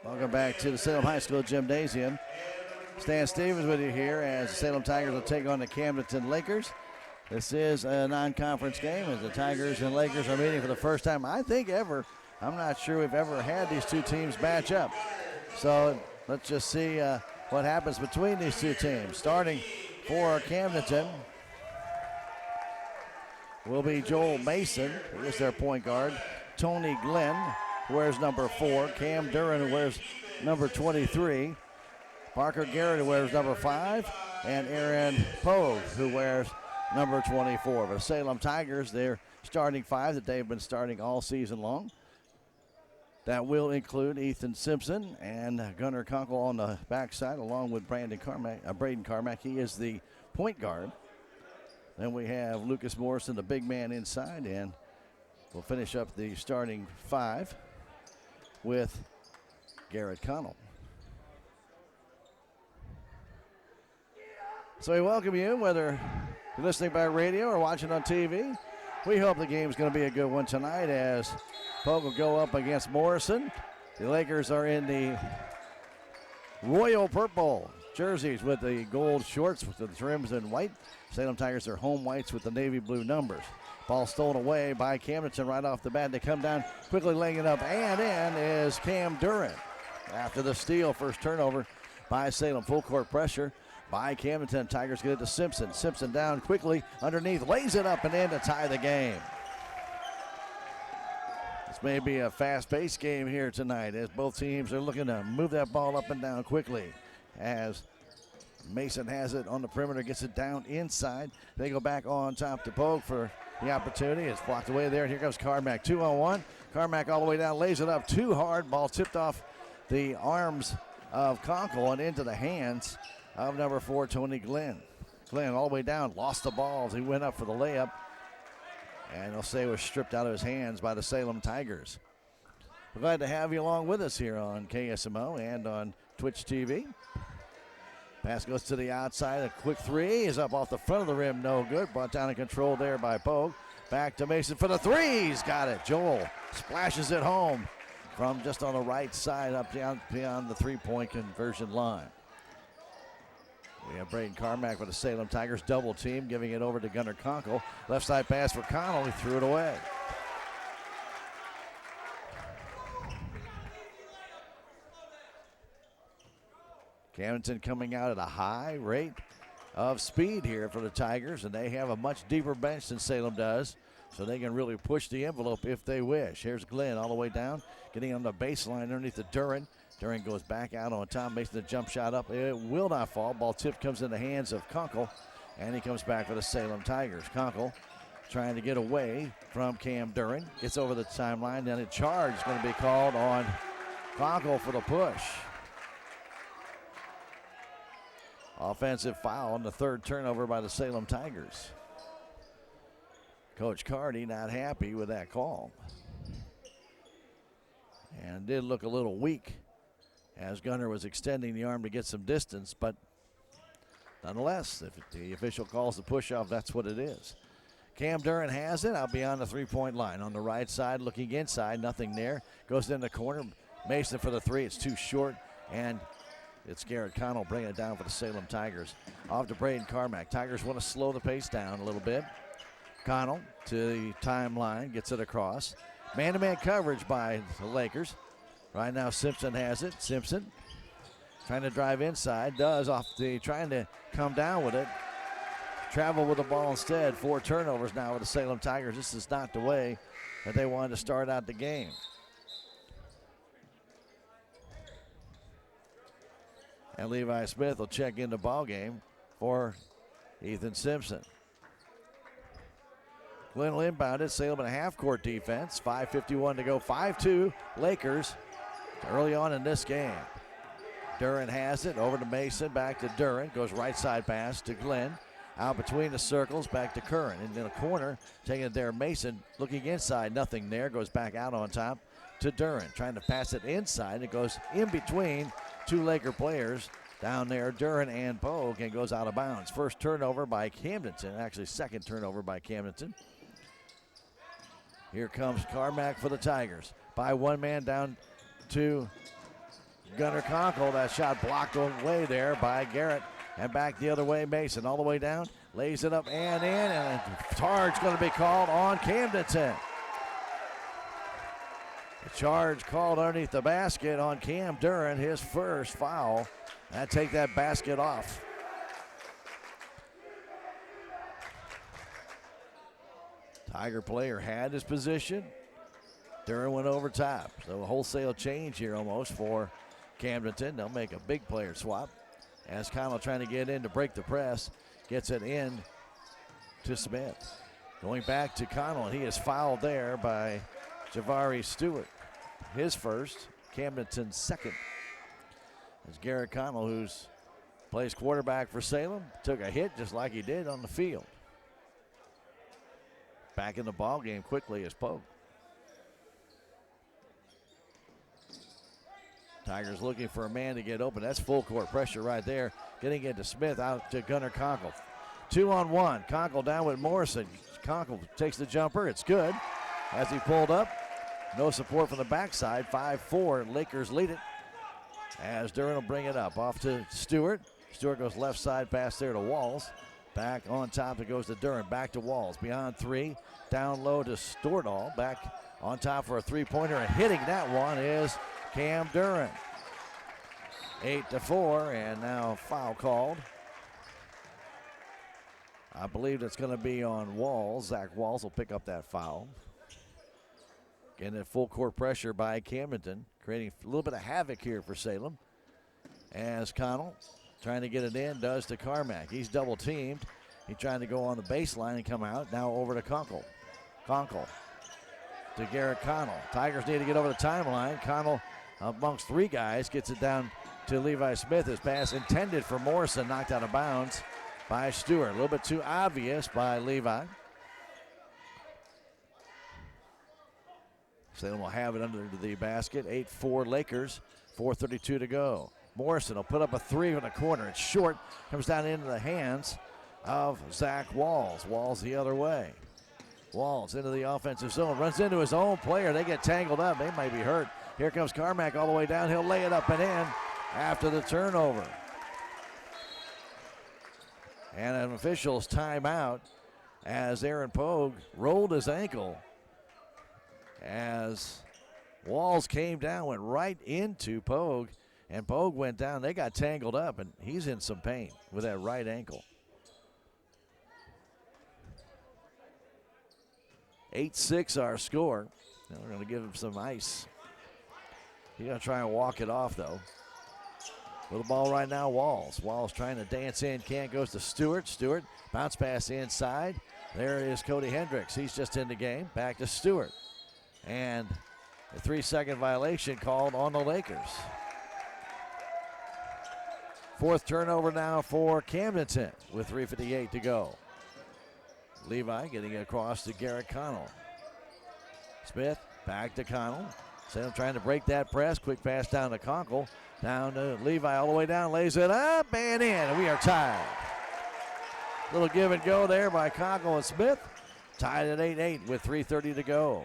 Welcome back to the Salem High School Gymnasium. Stan Stevens with you here as the Salem Tigers will take on the Camdenton Lakers. This is a non-conference game as the Tigers and Lakers are meeting for the first time, I think, ever. I'm not sure we've ever had these two teams match up. So let's just see what happens between these two teams. Starting for Camdenton will be Joel Mason, who is their point guard. Tony Glenn, who wears number 4. Cam Duran, who wears number 23. Parker Garrett, who wears number 5. And Aaron Pogue, who wears number 24. But Salem Tigers, their starting 5 that they've been starting all season long. That will include Ethan Simpson and Gunnar Kunkel on the backside, along with Braden Carmack. He is the point guard. Then we have Lucas Morrison, the big man inside, and we'll finish up the starting 5 with Garrett Connell. So we welcome you, whether you're listening by radio or watching on TV. We hope the game's going to be a good one tonight as Pogue will go up against Morrison. The Lakers are in the royal purple jerseys with the gold shorts with the trims in white. Salem Tigers are home whites with the navy blue numbers. Ball stolen away by Camdenton right off the bat. They come down quickly, laying it up, and in is Cam Duran. After the steal, first turnover by Salem. Full court pressure by Camdenton. Tigers get it to Simpson. Simpson down quickly underneath, lays it up and in to tie the game. This may be a fast-paced game here tonight as both teams are looking to move that ball up and down quickly. As Mason has it on the perimeter, gets it down inside. They go back on top to Pogue for the opportunity. It's blocked away there, and here comes Carmack. 2-on-1. Carmack all the way down, lays it up too hard. Ball tipped off the arms of Conkle and into the hands of number 4, Tony Glenn. Glenn all the way down, lost the ball as he went up for the layup. And they'll say it was stripped out of his hands by the Salem Tigers. We're glad to have you along with us here on KSMO and on Twitch TV. Pass goes to the outside. A quick three is up off the front of the rim. No good. Brought down and controlled there by Pogue. Back to Mason for the three. He's got it. Joel splashes it home from just on the right side up down beyond the three-point conversion line. We have Braden Carmack for the Salem Tigers. Double team, giving it over to Gunnar Conkle. Left side pass for Connell. He threw it away. Camdenton coming out at a high rate of speed here for the Tigers, and they have a much deeper bench than Salem does, so they can really push the envelope if they wish. Here's Glenn all the way down, getting on the baseline underneath the Duran. Duran goes back out on top, makes the jump shot up. It will not fall. Ball tip comes in the hands of Conkle, and he comes back for the Salem Tigers. Conkle trying to get away from Cam Duran. Gets over the timeline, then a charge is going to be called on Conkle for the push. Offensive foul on the third turnover by the Salem Tigers. Coach Cardy not happy with that call. And did look a little weak as Gunnar was extending the arm to get some distance, but nonetheless, if the official calls the push-off, that's what it is. Cam Duran has it out beyond the three-point line. On the right side, looking inside, nothing there. Goes in the corner. Mason for the three. It's too short, and it's Garrett Connell bringing it down for the Salem Tigers. Off to Braden Carmack. Tigers want to slow the pace down a little bit. Connell to the timeline, gets it across. Man-to-man coverage by the Lakers. Right now Simpson has it. Simpson trying to drive inside. Does trying to come down with it. Travel with the ball instead. 4 turnovers now with the Salem Tigers. This is not the way that they wanted to start out the game. And Levi Smith will check in the ball game for Ethan Simpson. Glenn will inbound it. Salem in a half-court defense. 5:51 to go. 5-2 Lakers early on in this game. Duran has it. Over to Mason. Back to Duran. Goes right side pass to Glenn. Out between the circles. Back to Curran. In the corner. Taking it there. Mason looking inside. Nothing there. Goes back out on top to Duran. Trying to pass it inside. It goes in between 2 Laker players down there, Duran and Pogue, and goes out of bounds. First turnover by Camdenton. Actually, second turnover by Camdenton. Here comes Carmack for the Tigers. By one man down to Gunnar Conkle. That shot blocked away there by Garrett. And back the other way, Mason all the way down. Lays it up and in, and a charge going to be called on Camdenton. The charge called underneath the basket on Cam Duran, his first foul. And take that basket off. Tiger player had his position. Duran went over top. So a wholesale change here almost for Camdenton. They'll make a big player swap. As Connell trying to get in to break the press. Gets it in to Smith. Going back to Connell, and he is fouled there by Javari Stewart. His first, Camdenton's second. As Garrett Connell, who plays quarterback for Salem, took a hit just like he did on the field. Back in the ball game quickly is Pogue. Tigers looking for a man to get open. That's full court pressure right there. Getting it to Smith, out to Gunnar Conkle. 2-on-1. Conkle down with Morrison. Conkle takes the jumper. It's good. As he pulled up, no support from the backside. 5-4. Lakers lead it. As Duran will bring it up. Off to Stewart. Stewart goes left side pass there to Walls. Back on top, it goes to Duran. Back to Walls. Beyond three. Down low to Stordahl. Back on top for a three-pointer. And hitting that one is Cam Duran. 8-4, and now foul called. I believe it's going to be on Walls. Zach Walls will pick up that foul. Getting it full court pressure by Camdenton, creating a little bit of havoc here for Salem. As Connell trying to get it in, does to Carmack. He's double teamed. He's trying to go on the baseline and come out. Now over to Conkle. Conkle to Garrett Connell. Tigers need to get over the timeline. Connell amongst three guys gets it down to Levi Smith. His pass intended for Morrison, knocked out of bounds by Stewart. A little bit too obvious by Levi. Salem will have it under the basket. 8-4 Lakers, 4:32 to go. Morrison will put up a three in the corner. It's short, comes down into the hands of Zach Walls. Walls the other way. Walls into the offensive zone, runs into his own player. They get tangled up. They might be hurt. Here comes Carmack all the way down. He'll lay it up and in after the turnover. And an official's timeout as Aaron Pogue rolled his ankle. As Walls came down, went right into Pogue, and Pogue went down. They got tangled up, and he's in some pain with that right ankle. 8-6 our score. Now we're going to give him some ice. He's going to try and walk it off, though. With the ball right now, Walls. Walls trying to dance in, can't, goes to Stewart. Stewart, bounce pass inside. There is Cody Hendricks. He's just in the game. Back to Stewart. And a 3-second violation called on the Lakers. Fourth turnover now for Camdenton with 3:58 to go. Levi getting it across to Garrett Connell. Smith back to Connell. Salem trying to break that press. Quick pass down to Conkle. Down to Levi all the way down. Lays it up and in. And we are tied. Little give and go there by Conkle and Smith. Tied at 8-8 with 3:30 to go.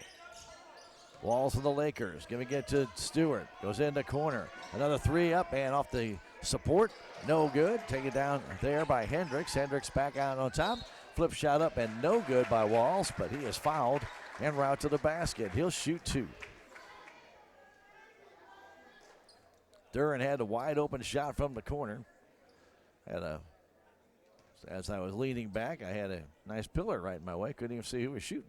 Walls for the Lakers. Giving it to Stewart. Goes into corner. Another three up and off the support. No good. Take it down there by Hendricks. Hendricks back out on top. Flip shot up and no good by Walls, but he is fouled en route to the basket. He'll shoot two. Duran had a wide open shot from the corner. As I was leaning back, I had a nice pillar right in my way. Couldn't even see who was shooting.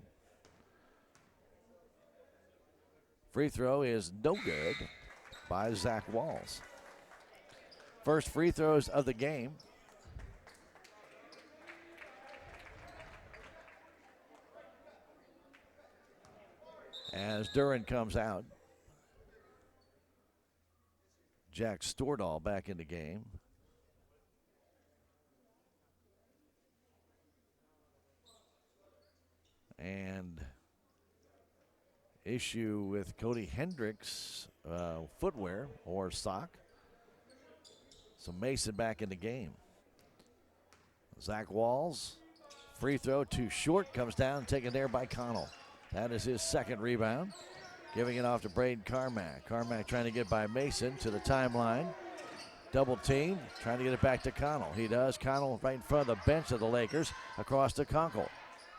Free throw is no good by Zach Walls. First free throws of the game. As Duran comes out. Jack Stordahl back in the game. And issue with Cody Hendricks' footwear or sock. So Mason back in the game. Zach Walls, free throw too short, comes down, taken there by Connell. That is his second rebound. Giving it off to Braden Carmack. Carmack trying to get by Mason to the timeline. Double team, trying to get it back to Connell. He does. Connell right in front of the bench of the Lakers, across to Conkle.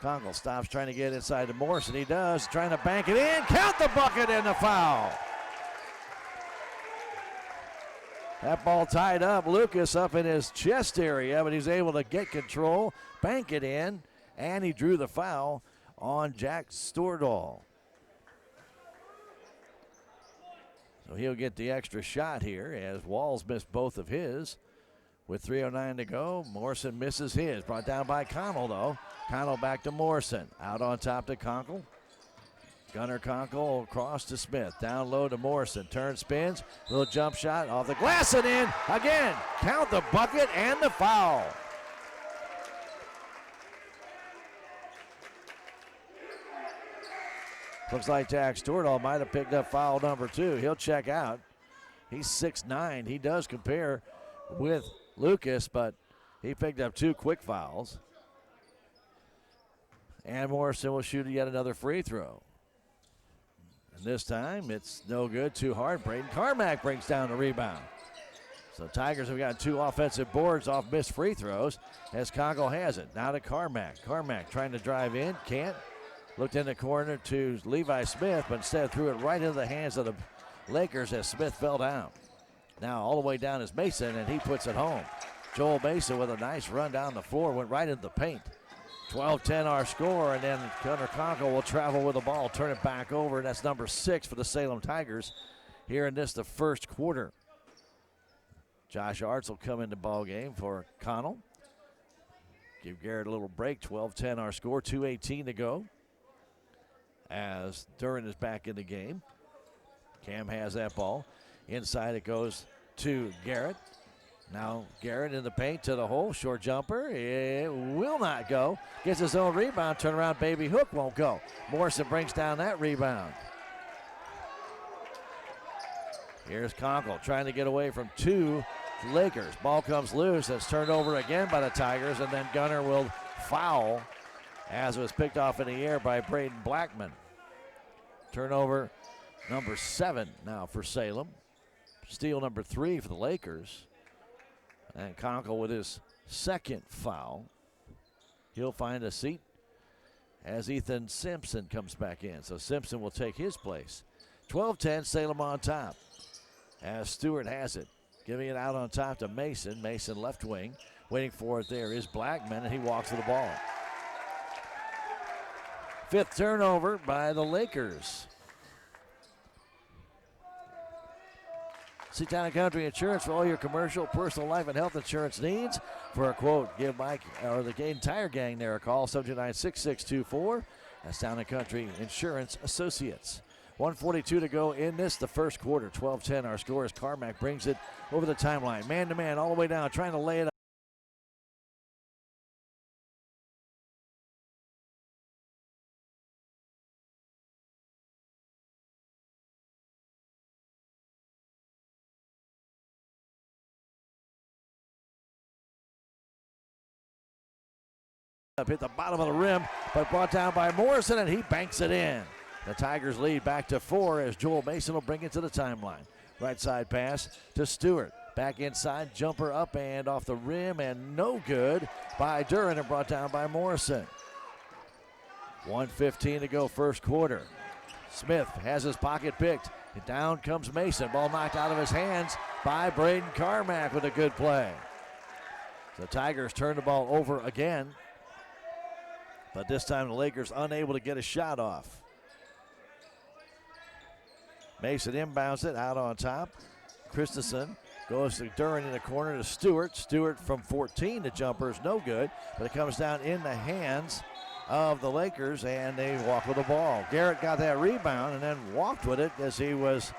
Conkle stops trying to get inside to Morrison. He does, trying to bank it in. Count the bucket and the foul. That ball tied up. Lucas up in his chest area, but he's able to get control, bank it in, and he drew the foul on Jack Stordahl. So he'll get the extra shot here as Walls missed both of his. With 3:09 to go, Morrison misses his. Brought down by Connell, though. Connell back to Morrison. Out on top to Conkle. Gunnar Conkle across to Smith. Down low to Morrison. Turn, spins. Little jump shot off the glass and in. Again, count the bucket and the foul. Looks like Jack Stordahl might have picked up foul number 2. He'll check out. He's 6'9". He does compare with Lucas, but he picked up 2 quick fouls. And Morrison will shoot yet another free throw. And this time it's no good, too hard. Braden Carmack brings down the rebound. So Tigers have got 2 offensive boards off missed free throws as Conkle has it. Now to Carmack. Carmack trying to drive in, can't. Looked in the corner to Levi Smith, but instead threw it right into the hands of the Lakers as Smith fell down. Now all the way down is Mason, and he puts it home. Joel Mason with a nice run down the floor, went right into the paint. 12-10 our score, and then Gunnar Conkle will travel with the ball, turn it back over, and that's number 6 for the Salem Tigers here in the first quarter. Josh Arts will come into ball game for Connell. Give Garrett a little break. 12-10 our score, 2:18 to go. As Duran is back in the game. Cam has that ball. Inside it goes to Garrett. Now Garrett in the paint to the hole. Short jumper. It will not go. Gets his own rebound. Turn around, baby hook won't go. Morrison brings down that rebound. Here's Conkle trying to get away from 2 Lakers. Ball comes loose. It's turned over again by the Tigers, and then Gunnar will foul as it was picked off in the air by Braden Blackman. Turnover number 7 now for Salem. Steal number 3 for the Lakers. And Conkle with his second foul. He'll find a seat as Ethan Simpson comes back in. So Simpson will take his place. 12-10, Salem on top. As Stewart has it. Giving it out on top to Mason. Mason left wing. Waiting for it there is Blackman, and he walks with the ball. 5th turnover by the Lakers. See Town & Country Insurance for all your commercial, personal, life, and health insurance needs. For a quote, give Mike or the entire gang there a call, 729-6624. That's Town & Country Insurance Associates. 1:42 to go in the first quarter. 12-10 our score as Carmack brings it over the timeline. Man-to-man all the way down, trying to lay it up. Hit the bottom of the rim, but brought down by Morrison, and he banks it in. The Tigers lead back to 4 as Joel Mason will bring it to the timeline. Right side pass to Stewart. Back inside, jumper up and off the rim, and no good by Duran, and brought down by Morrison. 1:15 to go first quarter. Smith has his pocket picked. And down comes Mason. Ball knocked out of his hands by Braden Carmack with a good play. The Tigers turn the ball over again, but this time the Lakers unable to get a shot off. Mason inbounds it out on top. Christensen goes to Duran in the corner to Stewart. Stewart from 14, the jumper's no good, but it comes down in the hands of the Lakers, and they walk with the ball. Garrett got that rebound and then walked with it as he was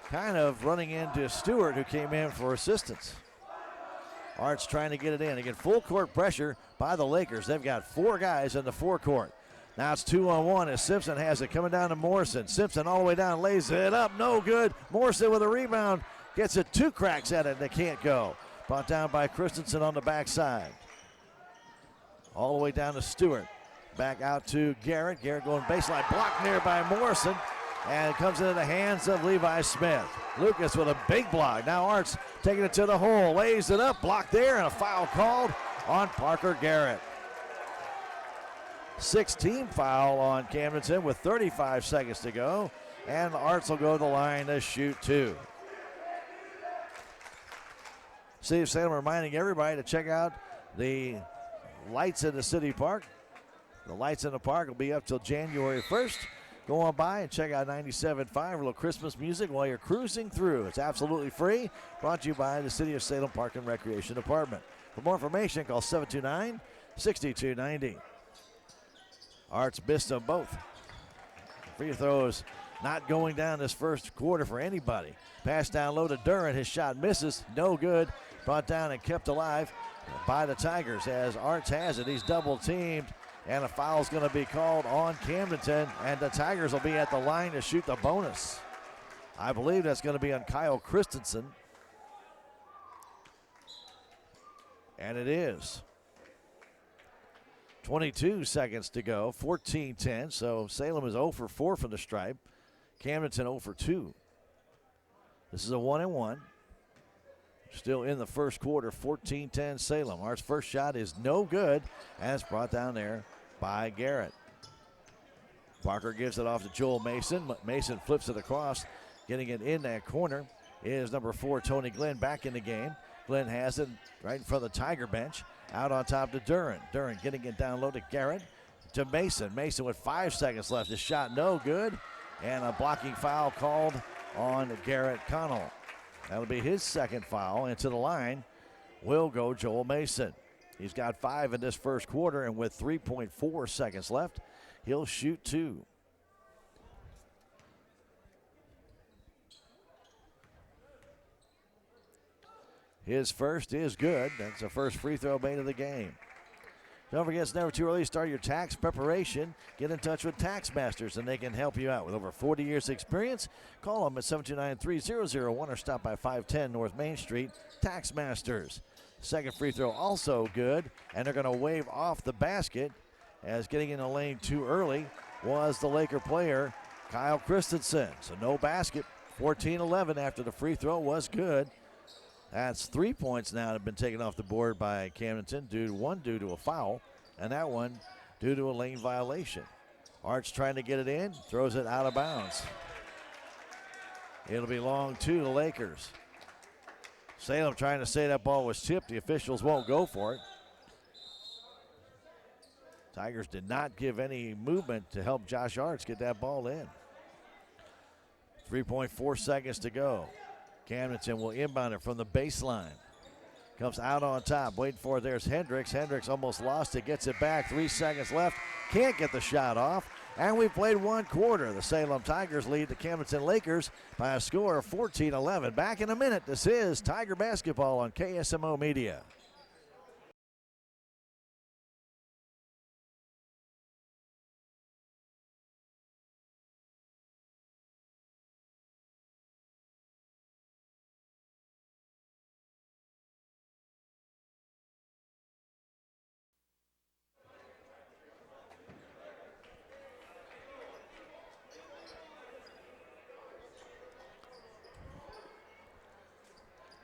kind of running into Stewart, who came in for assistance. Arts trying to get it in. Again, full court pressure by the Lakers. They've got 4 guys in the forecourt. Now it's 2-on-1 as Simpson has it coming down to Morrison. Simpson all the way down, lays it up, no good. Morrison with a rebound, gets it 2 cracks at it, and they can't go. Brought down by Christensen on the backside. All the way down to Stewart. Back out to Garrett. Garrett going baseline, blocked near by Morrison. And it comes into the hands of Levi Smith. Lucas with a big block. Now Arts taking it to the hole, lays it up, blocked there, and a foul called on Parker Garrett. 16 foul on Camdenton with 35 seconds to go. And Arts will go to the line to shoot 2. City of Salem reminding everybody to check out the lights in the city park. The lights in the park will be up till January 1st. Go on by and check out 97.5, a little Christmas music while you're cruising through. It's absolutely free. Brought to you by the City of Salem Park and Recreation Department. For more information, call 729-6290. Arts missed them both. Free throws not going down this first quarter for anybody. Pass down low to Duran. His shot misses. No good. Brought down and kept alive by the Tigers as Arts has it. He's double teamed. And a foul's going to be called on Camdenton, and the Tigers will be at the line to shoot the bonus. I believe that's going to be on Kyle Christensen. And it is. 22 seconds to go, 14-10. So Salem is 0 for 4 from the stripe. Camdenton 0 for 2. This is a 1-and-1. Still in the first quarter, 14-10 Salem. Our first shot is no good, and it's brought down there by Garrett. Parker gives it off to Joel Mason. Mason flips it across, getting it in that corner is number 4, Tony Glenn, back in the game. Glenn has it right in front of the Tiger bench. Out on top to Duran. Duran getting it down low to Garrett. To Mason. Mason with 5 seconds left. His shot no good. And a blocking foul called on Garrett Connell. That'll be his second foul. And to the line will go Joel Mason. He's got 5 in this first quarter, and with 3.4 seconds left, he'll shoot 2. His first is good. That's the first free throw made of the game. Don't forget, it's never too early to start your tax preparation. Get in touch with Tax Masters, and they can help you out. With over 40 years' experience, call them at 729-3001 or stop by 510 North Main Street. Tax Masters. Second free throw also good, and they're going to wave off the basket as getting in the lane too early was the Laker player, Kyle Christensen. So no basket. 14-11 after the free throw was good. That's 3 points now that have been taken off the board by Camdenton. One due to a foul, and that one due to a lane violation. Arts trying to get it in, throws it out of bounds. It'll belong to the Lakers. Salem trying to say that ball was tipped. The officials won't go for it. Tigers did not give any movement to help Josh Arts get that ball in. 3.4 seconds to go. Camdenton will inbound it from the baseline. Comes out on top, waiting for it. There's Hendricks. Hendricks almost lost it, gets it back. 3 seconds left, can't get the shot off. And we played 1 quarter. The Salem Tigers lead the Camdenton Lakers by a score of 14-11. Back in a minute. This is Tiger Basketball on KSMO Media.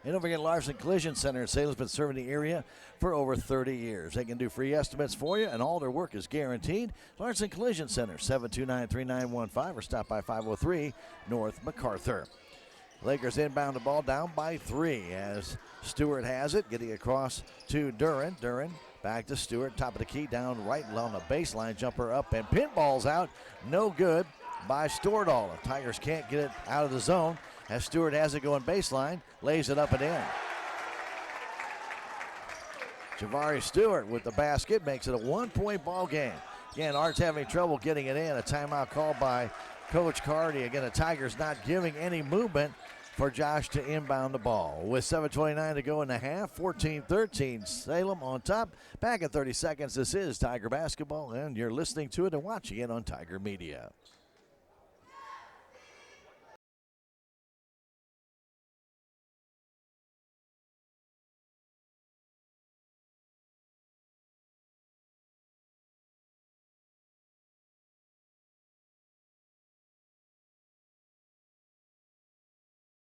And don't forget, Larson Collision Center in Salem's been serving the area for over 30 years. They can do free estimates for you, and all their work is guaranteed. Larson Collision Center, 729-3915, or stop by 503 North MacArthur. Lakers inbound the ball down by 3 as Stewart has it, getting across to Duran. Duran back to Stewart, top of the key, down right along the baseline, jumper up, and pinballs out. No good by Stordahl. The Tigers can't get it out of the zone. As Stewart has it going baseline, lays it up and in. Javari Stewart with the basket makes it a 1-point ball game. Again, Arts having trouble getting it in. A timeout called by Coach Cardi. Again, the Tigers not giving any movement for Josh to inbound the ball. With 7:29 to go in the half, 14-13, Salem on top. Back in 30 seconds, this is Tiger Basketball, and you're listening to it and watching it on Tiger Media.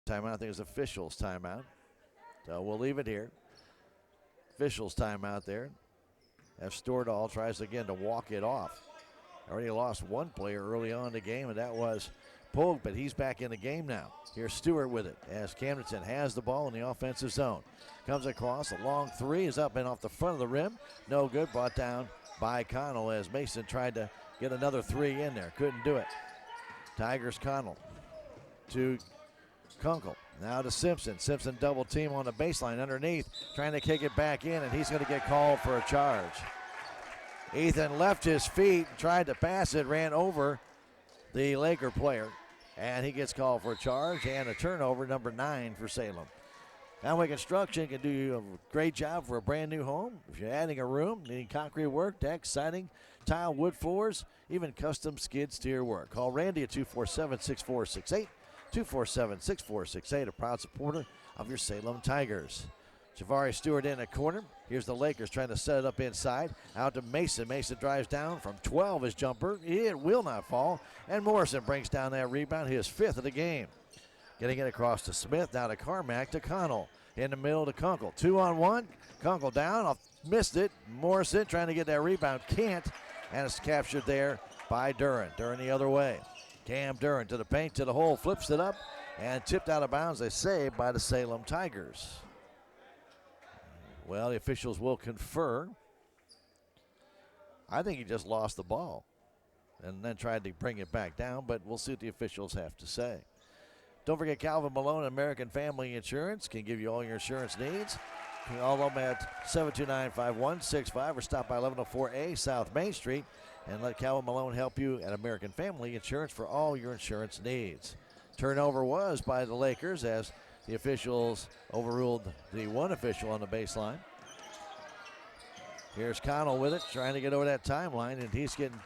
Timeout, I think it's officials timeout. So we'll leave it here. Officials timeout there. As Stordahl tries again to walk it off. Already lost one player early on in the game, and that was Pogue, but he's back in the game now. Here's Stewart with it as Camdenton has the ball in the offensive zone. Comes across, a long three is up and off the front of the rim. No good, brought down by Connell as Mason tried to get another three in there. Couldn't do it. Tigers Connell to Kunkel. Now to Simpson. Simpson double team on the baseline underneath, trying to kick it back in, and he's going to get called for a charge. Ethan left his feet, tried to pass it, ran over the Laker player, and he gets called for a charge and a turnover, number 9 for Salem. Conway Construction can do a great job for a brand new home. If you're adding a room, needing concrete work, deck, siding, tile, wood floors, even custom skid steer work. Call Randy at 247-6468. 247-6468, a proud supporter of your Salem Tigers. Javari Stewart in a corner. Here's the Lakers trying to set it up inside. Out to Mason. Mason drives down from 12, his jumper. It will not fall. And Morrison brings down that rebound, his 5th of the game. Getting it across to Smith, now to Carmack, to Connell. In the middle to Kunkel. 2-on-1. Kunkel down, missed it. Morrison trying to get that rebound, can't. And it's captured there by Duran. Duran the other way. Cam Duran to the paint, to the hole, flips it up, and tipped out of bounds, they say, by the Salem Tigers. Well, the officials will confer. I think he just lost the ball and then tried to bring it back down, but we'll see what the officials have to say. Don't forget Calvin Malone, American Family Insurance, can give you all your insurance needs. Call them at 729-5165 or stop by 1104A South Main Street and let Calvin Malone help you at American Family Insurance for all your insurance needs. Turnover was by the Lakers as the officials overruled the one official on the baseline. Here's Connell with it, trying to get over that timeline, and he's getting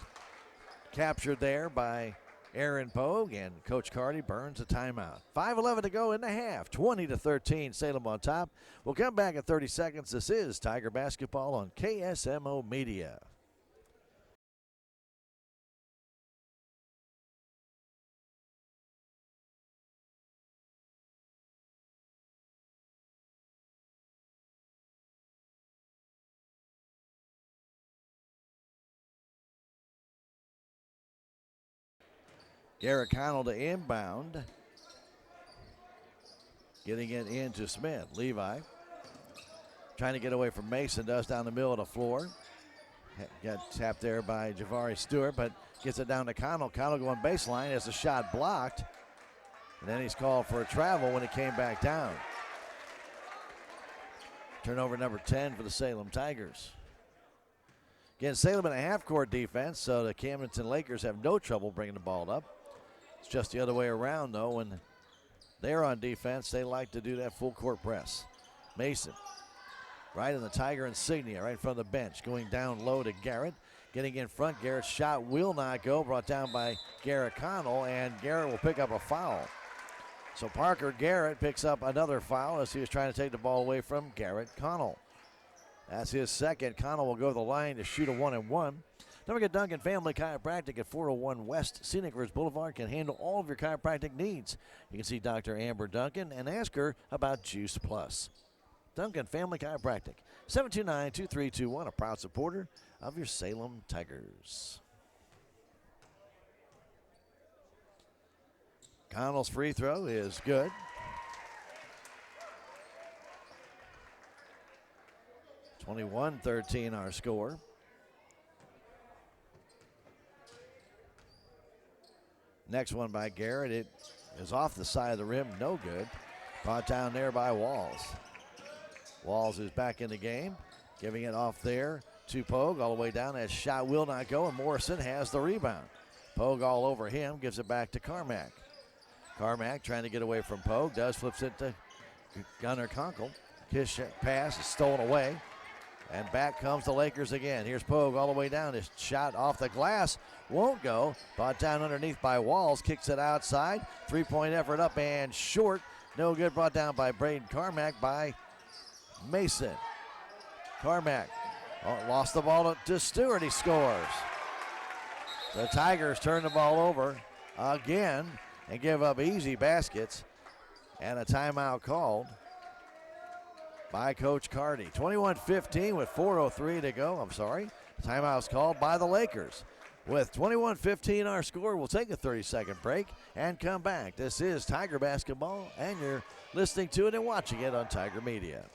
captured there by Aaron Pogue, and Coach Carty burns a timeout. 5:11 to go in the half, 20-13, Salem on top. We'll come back in 30 seconds. This is Tiger Basketball on KSMO Media. Garrett Connell to inbound. Getting it into Smith. Levi trying to get away from Mason. Does down the middle of the floor. Got tapped there by Javari Stewart, but gets it down to Connell. Connell going baseline as the shot blocked. And then he's called for a travel when it came back down. Turnover number 10 for the Salem Tigers. Again, Salem in a half-court defense, so the Camdenton Lakers have no trouble bringing the ball up. It's just the other way around, though. When they're on defense, they like to do that full-court press. Mason, right in the Tiger insignia, right in front of the bench. Going down low to Garrett. Getting in front, Garrett's shot will not go. Brought down by Garrett Connell, and Garrett will pick up a foul. So Parker Garrett picks up another foul as he was trying to take the ball away from Garrett Connell. That's his second. Connell will go to the line to shoot a 1-and-1. Don't forget Duncan Family Chiropractic at 401 West Scenic Ridge Boulevard can handle all of your chiropractic needs. You can see Dr. Amber Duncan and ask her about Juice Plus. Duncan Family Chiropractic, 729-2321, a proud supporter of your Salem Tigers. Connell's free throw is good. (21-13) our score. Next one by Garrett. It is off the side of the rim. No good. Brought down there by Walls. Walls is back in the game. Giving it off there to Pogue. All the way down. That shot will not go. And Morrison has the rebound. Pogue all over him. Gives it back to Carmack. Carmack trying to get away from Pogue. Flips it to Gunnar Kunkel. His pass is stolen away. And back comes the Lakers again. Here's Pogue all the way down. His shot off the glass won't go. Brought down underneath by Walls. Kicks it outside. Three-point effort up and short. No good. Brought down by Braden Carmack by Mason. Carmack lost the ball to Stewart. He scores. The Tigers turn the ball over again and give up easy baskets. And a timeout called by Coach Carty. 21-15 with 4:03 to go. Timeout's called by the Lakers. With 21-15 our score, we'll take a 30-second break and come back. This is Tiger Basketball, and you're listening to it and watching it on Tiger Media.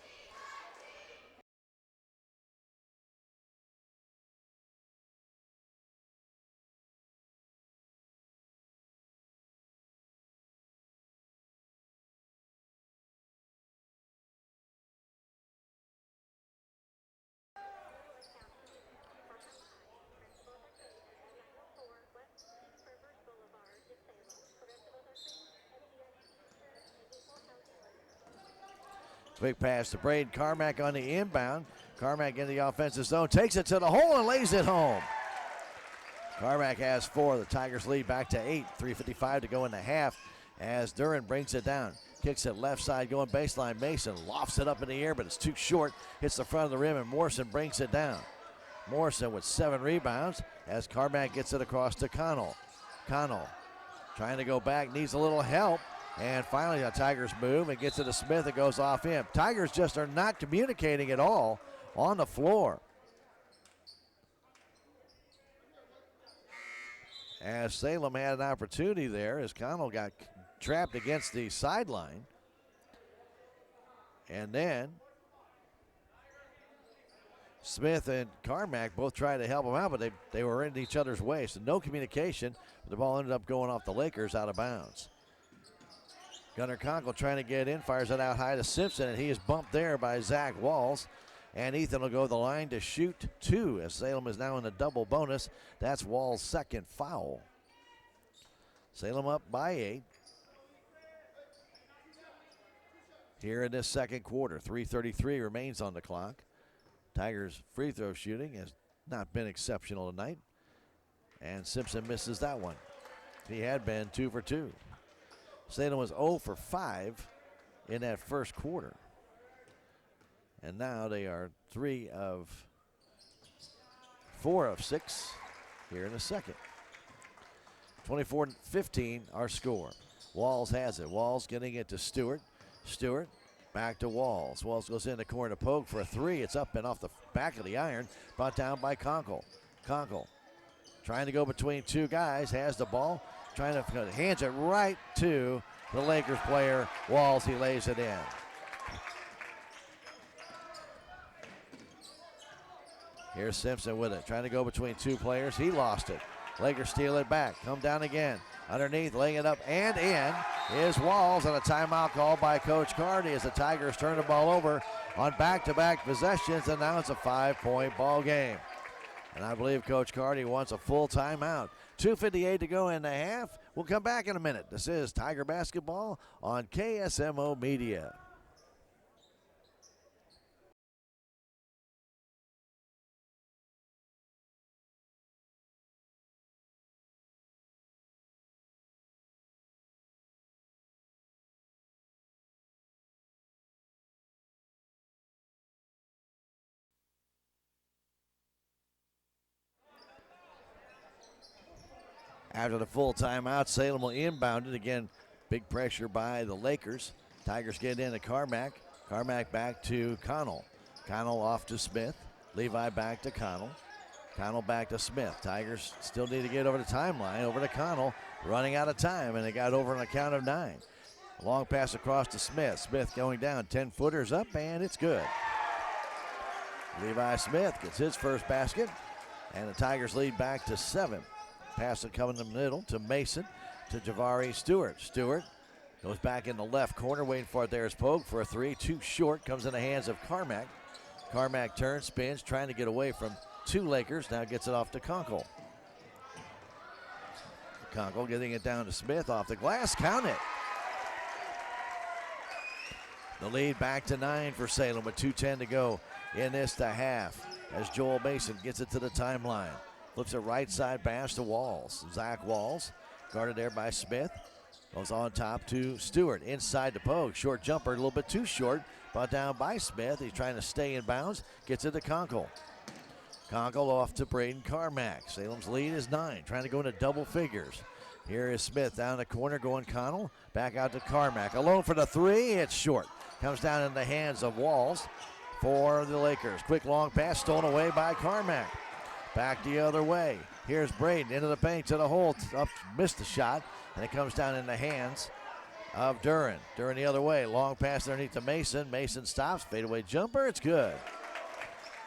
Quick pass to Braden Carmack on the inbound. Carmack in the offensive zone, takes it to the hole and lays it home. Carmack has 4. The Tigers lead back to 8. 3:55 to go in the half as Duran brings it down. Kicks it left side going baseline. Mason lofts it up in the air, but it's too short. Hits the front of the rim, and Morrison brings it down. Morrison with 7 rebounds as Carmack gets it across to Connell. Connell trying to go back, needs a little help. And finally, the Tigers move and gets it to Smith. It goes off him. Tigers just are not communicating at all on the floor. As Salem had an opportunity there as Connell got trapped against the sideline. And then Smith and Carmack both tried to help him out, but they were in each other's way. So no communication. The ball ended up going off the Lakers out of bounds. Gunnar Conkle trying to get in, fires it out high to Simpson, and he is bumped there by Zach Walls. And Ethan will go to the line to shoot 2 as Salem is now in a double bonus. That's Walls' second foul. Salem up by 8. Here in this second quarter, 3:33 remains on the clock. Tigers' free throw shooting has not been exceptional tonight. And Simpson misses that one. He had been 2 for 2. Salem was 0 for 5 in that first quarter. And now they are 4 of 6 here in the second. 24-15 our score. Walls has it. Walls getting it to Stewart. Stewart back to Walls. Walls goes in the corner to Pogue for a 3. It's up and off the back of the iron. Brought down by Conkle. Conkle trying to go between 2 guys. Has the ball. Trying to hands it right to the Lakers player, Walls. He lays it in. Here's Simpson with it, trying to go between 2 players. He lost it. Lakers steal it back. Come down again. Underneath, laying it up and in is Walls, and a timeout called by Coach Carty as the Tigers turn the ball over on back-to-back possessions, and now it's a 5-point ball game. And I believe Coach Carty wants a full timeout. 2:58 to go in the half. We'll come back in a minute. This is Tiger Basketball on KSMO Media. After the full timeout, Salem will inbound it. Again, big pressure by the Lakers. Tigers get into Carmack. Carmack back to Connell. Connell off to Smith. Levi back to Connell. Connell back to Smith. Tigers still need to get over the timeline. Over to Connell. Running out of time, and they got over on a count of 9. A long pass across to Smith. Smith going down. 10-footers up, and it's good. Levi Smith gets his first basket, and the Tigers lead back to 7. Pass it coming in the middle to Mason, to Javari Stewart. Stewart goes back in the left corner, waiting for it. There's Pogue for a 3. Too short, comes in the hands of Carmack. Carmack turns, spins, trying to get away from 2 Lakers. Now gets it off to Conkle. Conkle getting it down to Smith off the glass. Count it. The lead back to 9 for Salem with 2:10 to go in this to half as Joel Mason gets it to the timeline. Flips it right side pass to Walls. Zach Walls, guarded there by Smith. Goes on top to Stewart. Inside to Pogue. Short jumper, a little bit too short. Brought down by Smith. He's trying to stay in bounds. Gets it to Conkle. Conkle off to Braden Carmack. Salem's lead is 9. Trying to go into double figures. Here is Smith down the corner going Connell. Back out to Carmack. Alone for the three. It's short. Comes down in the hands of Walls for the Lakers. Quick long pass stolen away by Carmack. Back the other way. Here's Braden into the paint to the hole. Up, missed the shot. And it comes down in the hands of Duran. Duran the other way. Long pass underneath to Mason. Mason stops. Fadeaway jumper. It's good.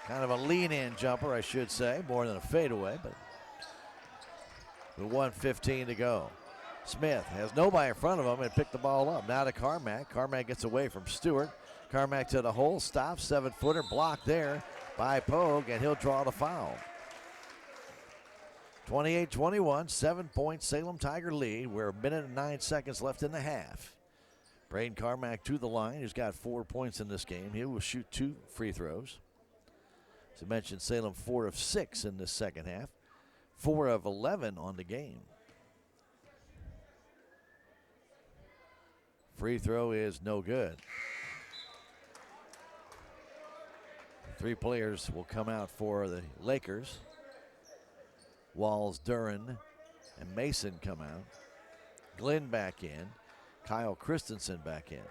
Kind of a lean-in jumper, I should say. More than a fadeaway, but with 1:15 to go. Smith has nobody in front of him and picked the ball up. Now to Carmack. Carmack gets away from Stewart. Carmack to the hole. Stops. 7-footer. Blocked there by Pogue, and he'll draw the foul. 28-21, 7-point Salem Tiger lead. We're 1:09 left in the half. Braden Carmack to the line. He's got 4 points in this game. He will shoot 2 free throws. As I mentioned, Salem 4 of 6 in this second half. 4 of 11 on the game. Free throw is no good. 3 players will come out for the Lakers. Walls, Duran, and Mason come out. Glenn back in. Kyle Christensen back in.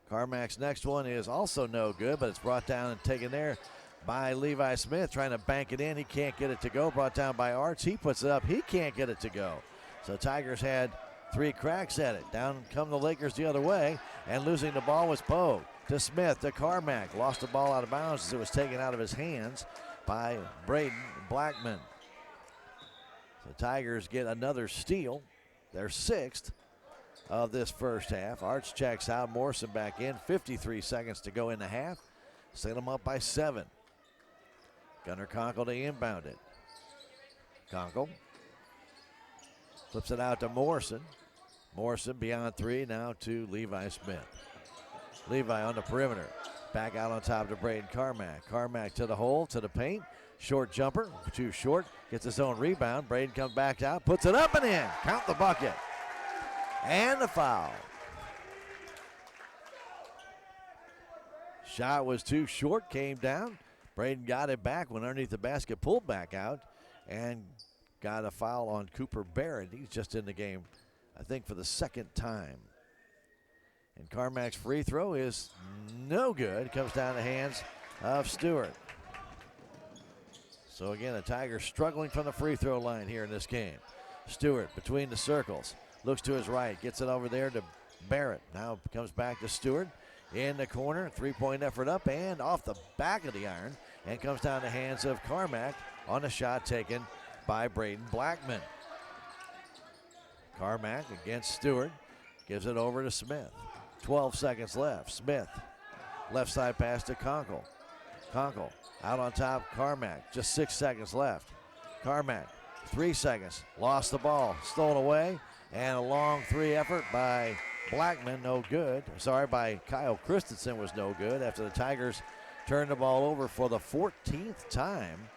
Carmack's next one is also no good, but it's brought down and taken there by Levi Smith, trying to bank it in. He can't get it to go. Brought down by Arts. He puts it up. He can't get it to go. So Tigers had 3 cracks at it. Down come the Lakers the other way, and losing the ball was Pogue. To Smith, to Carmack. Lost the ball out of bounds as it was taken out of his hands by Braden Blackman. The Tigers get another steal, their 6th of this first half. Arch checks out, Morrison back in. 53 seconds to go in the half. Salem up by 7. Gunnar Conkle to inbound it. Conkle flips it out to Morrison. Morrison beyond 3, now to Levi Smith. Levi on the perimeter. Back out on top to Braden Carmack. Carmack to the hole, to the paint. Short jumper, too short. Gets his own rebound. Braden comes back out, puts it up and in. Count the bucket. And the foul. Shot was too short, came down. Braden got it back, went underneath the basket, pulled back out, and got a foul on Cooper Barrett. He's just in the game, I think, for the 2nd time. And Carmack's free throw is no good. It comes down the hands of Stewart. So again, the Tigers struggling from the free throw line here in this game. Stewart between the circles. Looks to his right. Gets it over there to Barrett. Now comes back to Stewart. In the corner. 3-point effort up and off the back of the iron. And comes down the hands of Carmack on a shot taken by Braden Blackman. Carmack against Stewart. Gives it over to Smith. 12 seconds left. Smith, left side pass to Conkle. Conkle out on top, Carmack. Just 6 seconds left. Carmack, 3 seconds. Lost the ball, stolen away, and a long 3 effort by Blackman, no good. Sorry, by Kyle Christensen was no good after the Tigers turned the ball over for the 14th time.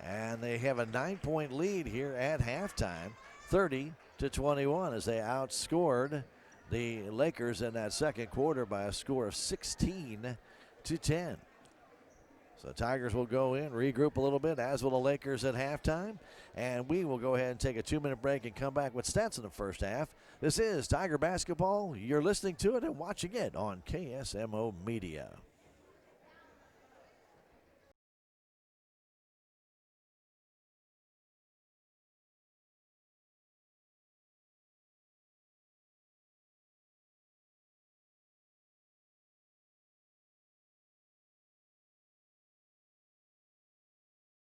And they have a 9-point lead here at halftime, 30-21, as they outscored the Lakers in that second quarter by a score of 16-10. So the Tigers will go in, regroup a little bit, as will the Lakers at halftime. And we will go ahead and take a 2-minute break and come back with stats in the first half. This is Tiger Basketball. You're listening to it and watching it on KSMO Media.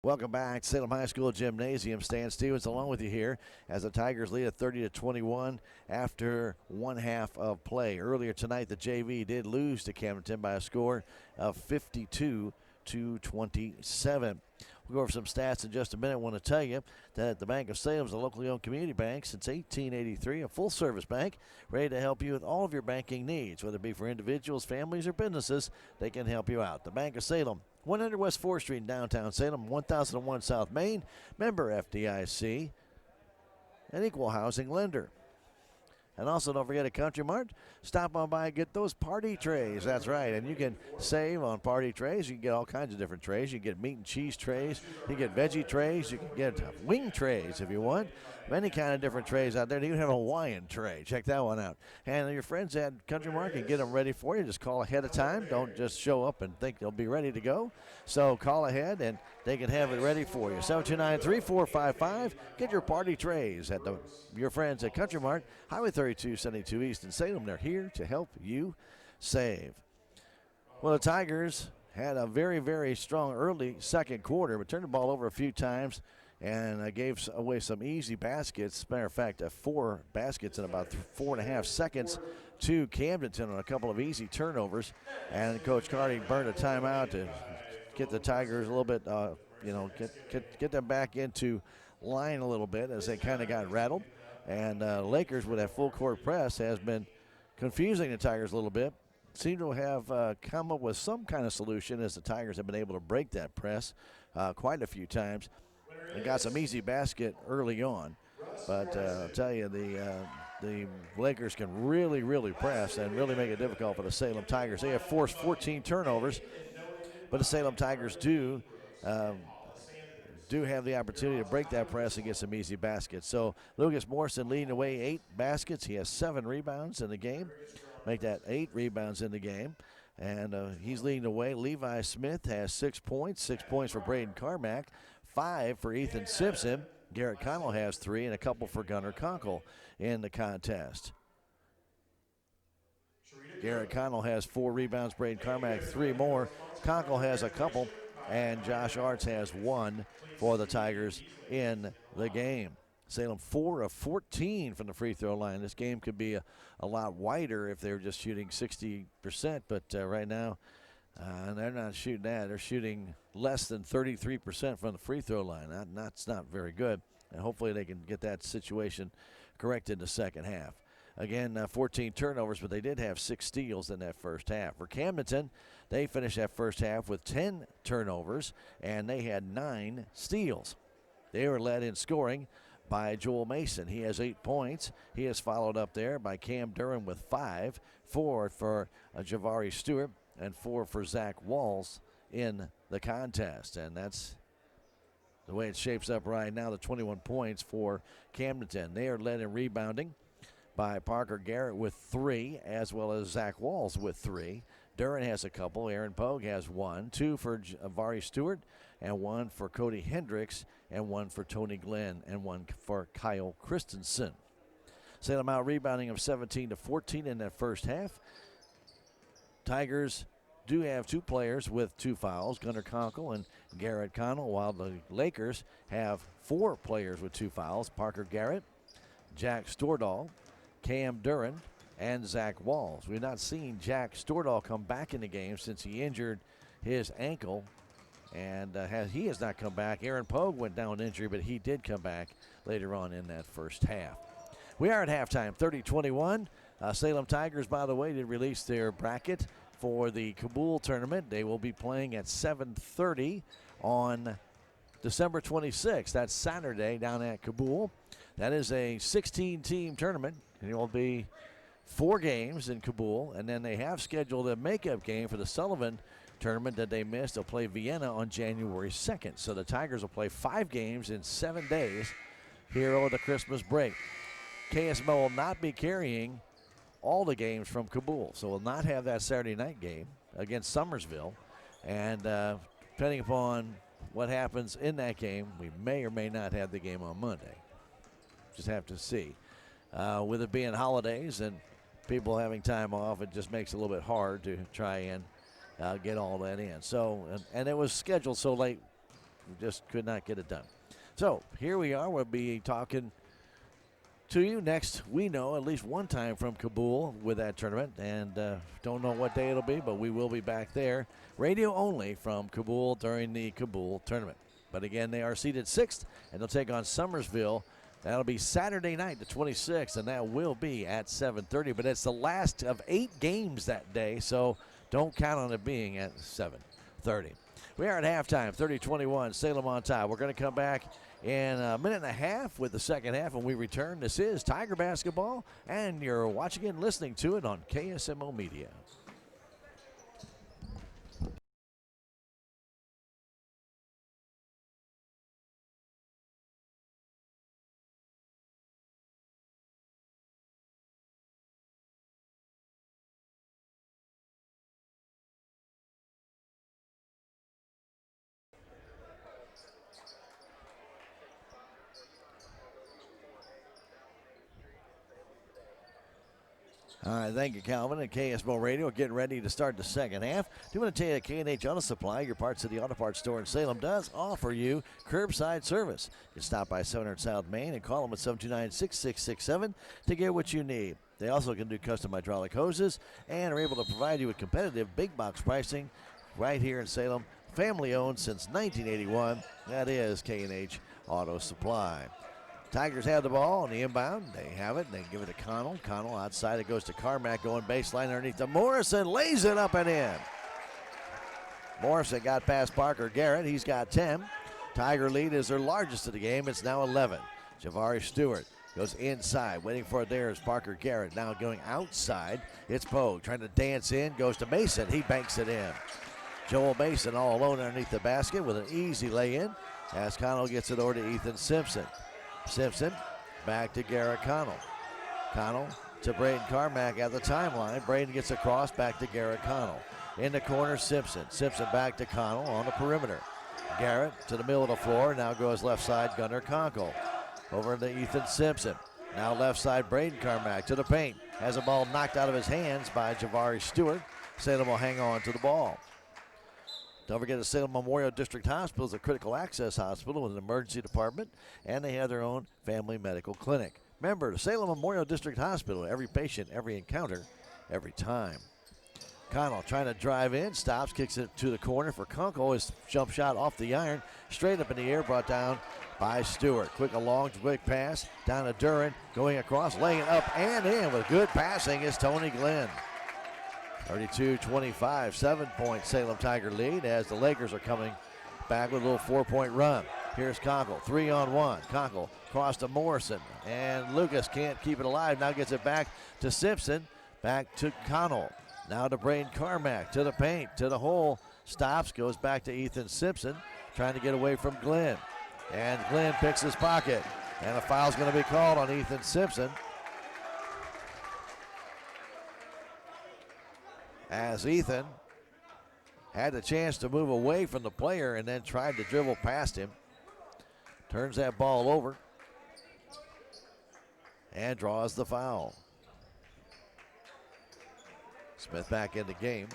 Welcome back. Salem High School Gymnasium. Stan Stevens along with you here as the Tigers lead at 30-21 after 1 half of play. Earlier tonight, the JV did lose to Camdenton by a score of 52-27. We'll go over some stats in just a minute. I want to tell you that the Bank of Salem is a locally owned community bank since 1883, a full-service bank ready to help you with all of your banking needs, whether it be for individuals, families, or businesses. They can help you out. The Bank of Salem, 100 West 4th Street in downtown Salem, 1001 South Main, member FDIC, an equal housing lender. And also, don't forget at Country Mart, stop on by and get those party trays. That's right. And you can save on party trays. You can get all kinds of different trays. You can get meat and cheese trays. You can get veggie trays. You can get wing trays if you want. Many kind of different trays out there. You even have a Hawaiian tray. Check that one out. And your friends at Country Mart can get them ready for you. Just call ahead of time. Don't just show up and think they'll be ready to go. So call ahead and they can have it ready for you. 729-3455. Get your party trays at your friends at Country Mart, Highway 32, 72 East in Salem. They're here to help you save. Well, the Tigers had a very, very strong early second quarter, but turned the ball over a few times and gave away some easy baskets. As a matter of fact, 4 baskets in about 4.5 seconds to Camdenton on a couple of easy turnovers. And Coach Carty burned a timeout to get the Tigers a little bit, get them back into line a little bit as they kind of got rattled. And Lakers with that full court press has been confusing the Tigers a little bit. Seem to have come up with some kind of solution as the Tigers have been able to break that press quite a few times and got some easy basket early on. But I'll tell you, the Lakers can really, really press and really make it difficult for the Salem Tigers. They have forced 14 turnovers, but the Salem Tigers do have the opportunity to break that press and get some easy baskets. So Lucas Morrison leading away 8 baskets. He has 7 rebounds in the game. Make that 8 rebounds in the game. And he's leading away. Levi Smith has 6 points. 6 points for Braden Carmack. 5 for Ethan Simpson. Garrett Connell has 3 and a couple for Gunnar Conkle in the contest. Garrett Connell has 4 rebounds. Braden Carmack 3 more. Conkle has a couple. And Josh Arts has 1 for the Tigers in the game. Salem 4 of 14 from the free throw line. This game could be a lot wider if they were just shooting 60%, but right now they're not shooting that. They're shooting less than 33% from the free throw line. That's not very good, and hopefully they can get that situation corrected in the second half. Again, 14 turnovers, but they did have 6 steals in that first half. For Camdenton, they finished that first half with 10 turnovers, and they had 9 steals. They were led in scoring by Joel Mason. He has 8 points. He is followed up there by Cam Duran with 5, 4 for Javari Stewart, and 4 for Zach Walls in the contest. And that's the way it shapes up right now, the 21 points for Camdenton. They are led in rebounding by Parker Garrett with 3, as well as Zach Walls with 3. Duran has a couple. Aaron Pogue has 1. 2 for Javari Stewart, and 1 for Cody Hendricks, and 1 for Tony Glenn, and 1 for Kyle Christensen. Salem out rebounding of 17-14 in that first half. Tigers do have 2 players with 2 fouls, Gunnar Conkle and Garrett Connell, while the Lakers have 4 players with 2 fouls, Parker Garrett, Jack Stordahl, Cam Duran, and Zach Walls. We've not seen Jack Stordahl come back in the game since he injured his ankle, and he has not come back. Aaron Pogue went down with injury, but he did come back later on in that first half. We are at halftime, 30-21. Salem Tigers, by the way, did release their bracket for the Kabul tournament. They will be playing at 7:30 on December 26th. That's Saturday down at Kabul. That is a 16-team tournament, and it will be 4 games in Kabul, and then they have scheduled a makeup game for the Sullivan tournament that they missed. They'll play Vienna on January 2nd. So the Tigers will play 5 games in 7 days here over the Christmas break. KSMO will not be carrying all the games from Kabul, so we'll not have that Saturday night game against Summersville. And depending upon what happens in that game, we may or may not have the game on Monday. Just have to see. With it being holidays and people having time off, it just makes it a little bit hard to try and get all that in. So, and it was scheduled so late, we just could not get it done. So here we are. We'll be talking to you next, we know, at least one time from Kabul with that tournament, and don't know what day it'll be, but we will be back there, radio only from Kabul during the Kabul tournament. But again, they are seeded 6th, and they'll take on Summersville. That'll be Saturday night, the 26th, and that will be at 7:30. But it's the last of 8 games that day, so don't count on it being at 7:30. We are at halftime, 30-21, Salem on top. We're going to come back in a minute and a half with the second half when we return. This is Tiger Basketball, and you're watching and listening to it on KSMO Media. All right, thank you, Calvin, and KSMO Radio getting ready to start the second half. Do want to tell you that K&H Auto Supply, your Parts City Auto Parts store in Salem, does offer you curbside service. You can stop by 700 South Main and call them at 729-6667 to get what you need. They also can do custom hydraulic hoses and are able to provide you with competitive big box pricing right here in Salem. Family owned since 1981. That is K&H Auto Supply. Tigers have the ball on the inbound. They have it. They give it to Connell. Connell outside. It goes to Carmack going baseline underneath to Morrison. Lays it up and in. Morrison got past Parker Garrett. He's got 10. Tiger lead is their largest of the game. It's now 11. Javari Stewart goes inside. Waiting for it there is Parker Garrett. Now going outside. It's Pogue trying to dance in. Goes to Mason. He banks it in. Joel Mason all alone underneath the basket with an easy lay-in as Connell gets it over to Ethan Simpson. Simpson back to Garrett Connell. Connell to Braden Carmack at the timeline. Braden gets across back to Garrett Connell. In the corner, Simpson. Simpson back to Connell on the perimeter. Garrett to the middle of the floor. Now goes left side, Gunnar Conkle. Over to Ethan Simpson. Now left side, Braden Carmack to the paint. Has a ball knocked out of his hands by Javari Stewart. Salem will hang on to the ball. Don't forget the Salem Memorial District Hospital is a critical access hospital with an emergency department, and they have their own family medical clinic. Remember, the Salem Memorial District Hospital, every patient, every encounter, every time. Connell trying to drive in, stops, kicks it to the corner for Kunkel. His jump shot off the iron, straight up in the air, brought down by Stewart. Quick pass down to Duran, going across, laying it up and in with good passing is Tony Glenn. 32-25, 7-point Salem Tiger lead as the Lakers are coming back with a little 4-point run. Here's Conkle, 3-on-1. Conkle cross to Morrison, and Lucas can't keep it alive. Now gets it back to Simpson, back to Connell. Now to Braden Carmack, to the paint, to the hole. Stops, goes back to Ethan Simpson, trying to get away from Glenn. And Glenn picks his pocket, and a foul's going to be called on Ethan Simpson. As Ethan had the chance to move away from the player and then tried to dribble past him. Turns that ball over and draws the foul. Smith back in the game.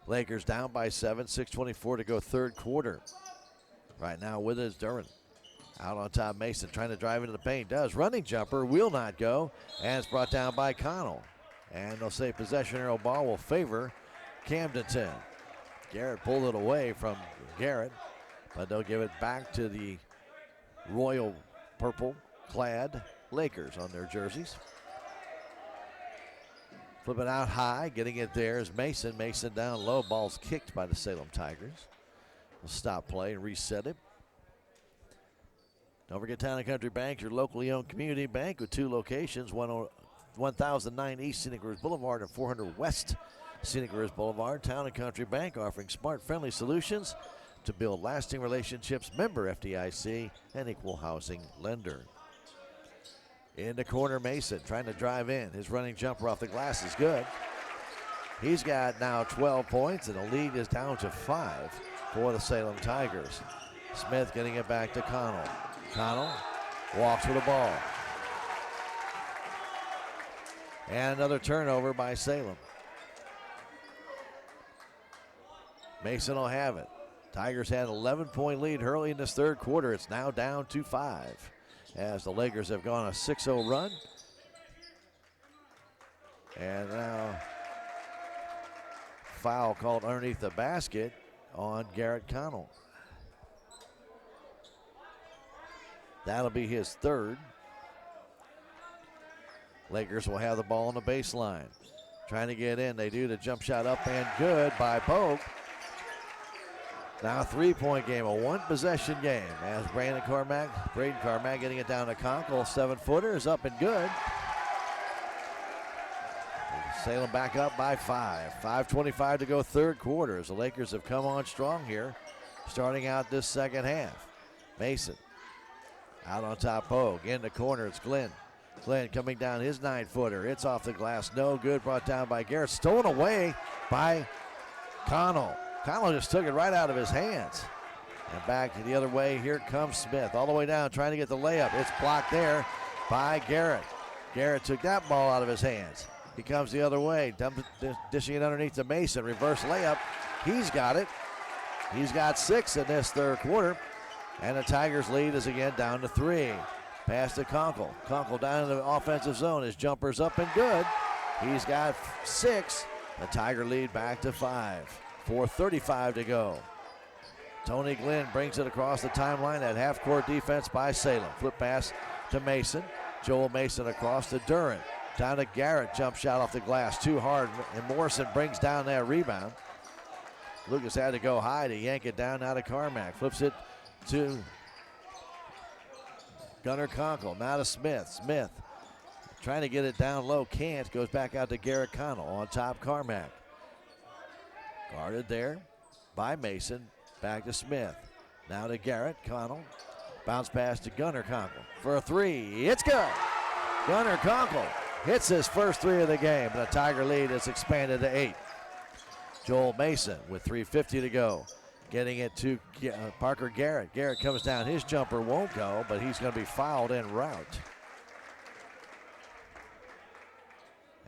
Lakers down by 7, 6:24 to go third quarter. Right now with it is Duran. Out on top, Mason trying to drive into the paint. Does. Running jumper, will not go, and it's brought down by Connell. And they'll say possession arrow ball will favor Camdenton. Garrett pulled it away from Garrett, but they'll give it back to the royal purple clad Lakers on their jerseys. Flip it out high, getting it there is Mason. Mason down low, ball's kicked by the Salem Tigers. We'll stop play and reset it. Don't forget Town & Country Bank, your locally owned community bank with 2 locations, 1009 East Scenic Ridge Boulevard and 400 West Scenic Ridge Boulevard. Town & Country Bank offering smart, friendly solutions to build lasting relationships. Member FDIC and equal housing lender. In the corner, Mason trying to drive in. His running jumper off the glass is good. He's got now 12 points, and the lead is down to 5 for the Salem Tigers. Smith getting it back to Connell. Connell walks with the ball. And another turnover by Salem. Mason will have it. Tigers had an 11-point lead early in this third quarter. It's now down to 5 as the Lakers have gone a 6-0 run. And now foul called underneath the basket on Garrett Connell. That'll be his third. Lakers will have the ball on the baseline. Trying to get in. They do the jump shot up and good by Pogue. Now a 3-point game, a one-possession game. As Braden Carmack getting it down to Conkle. 7-footer is up and good. Salem back up by 5. 5:25 to go third quarter as the Lakers have come on strong here, starting out this second half. Mason out on top, Pogue. In the corner, it's Glenn. Glenn coming down his 9-footer. It's off the glass, no good. Brought down by Garrett. Stolen away by Connell. Connell just took it right out of his hands. And back to the other way, here comes Smith. All the way down, trying to get the layup. It's blocked there by Garrett. Garrett took that ball out of his hands. He comes the other way, dishing it underneath to Mason. Reverse layup. He's got it. He's got 6 in this third quarter. And the Tigers' lead is again down to 3. Pass to Conkle. Conkle down in the offensive zone. His jumper's up and good. He's got 6. The Tiger lead back to 5. 4:35 to go. Tony Glenn brings it across the timeline. That half-court defense by Salem. Flip pass to Mason. Joel Mason across to Duran. Down to Garrett. Jump shot off the glass. Too hard. And Morrison brings down that rebound. Lucas had to go high to yank it down now to Carmack. Flips it to Gunnar Conkle. Now to Smith. Smith trying to get it down low. Can't. Goes back out to Garrett Connell. On top, Carmack. Guarded there by Mason. Back to Smith. Now to Garrett Connell. Bounce pass to Gunnar Conkle for a 3. It's good. Gunnar Conkle hits his first 3 of the game. The Tiger lead is expanded to 8. Joel Mason with 3:50 to go. Getting it to Parker Garrett. Garrett comes down. His jumper won't go, but he's going to be fouled en route.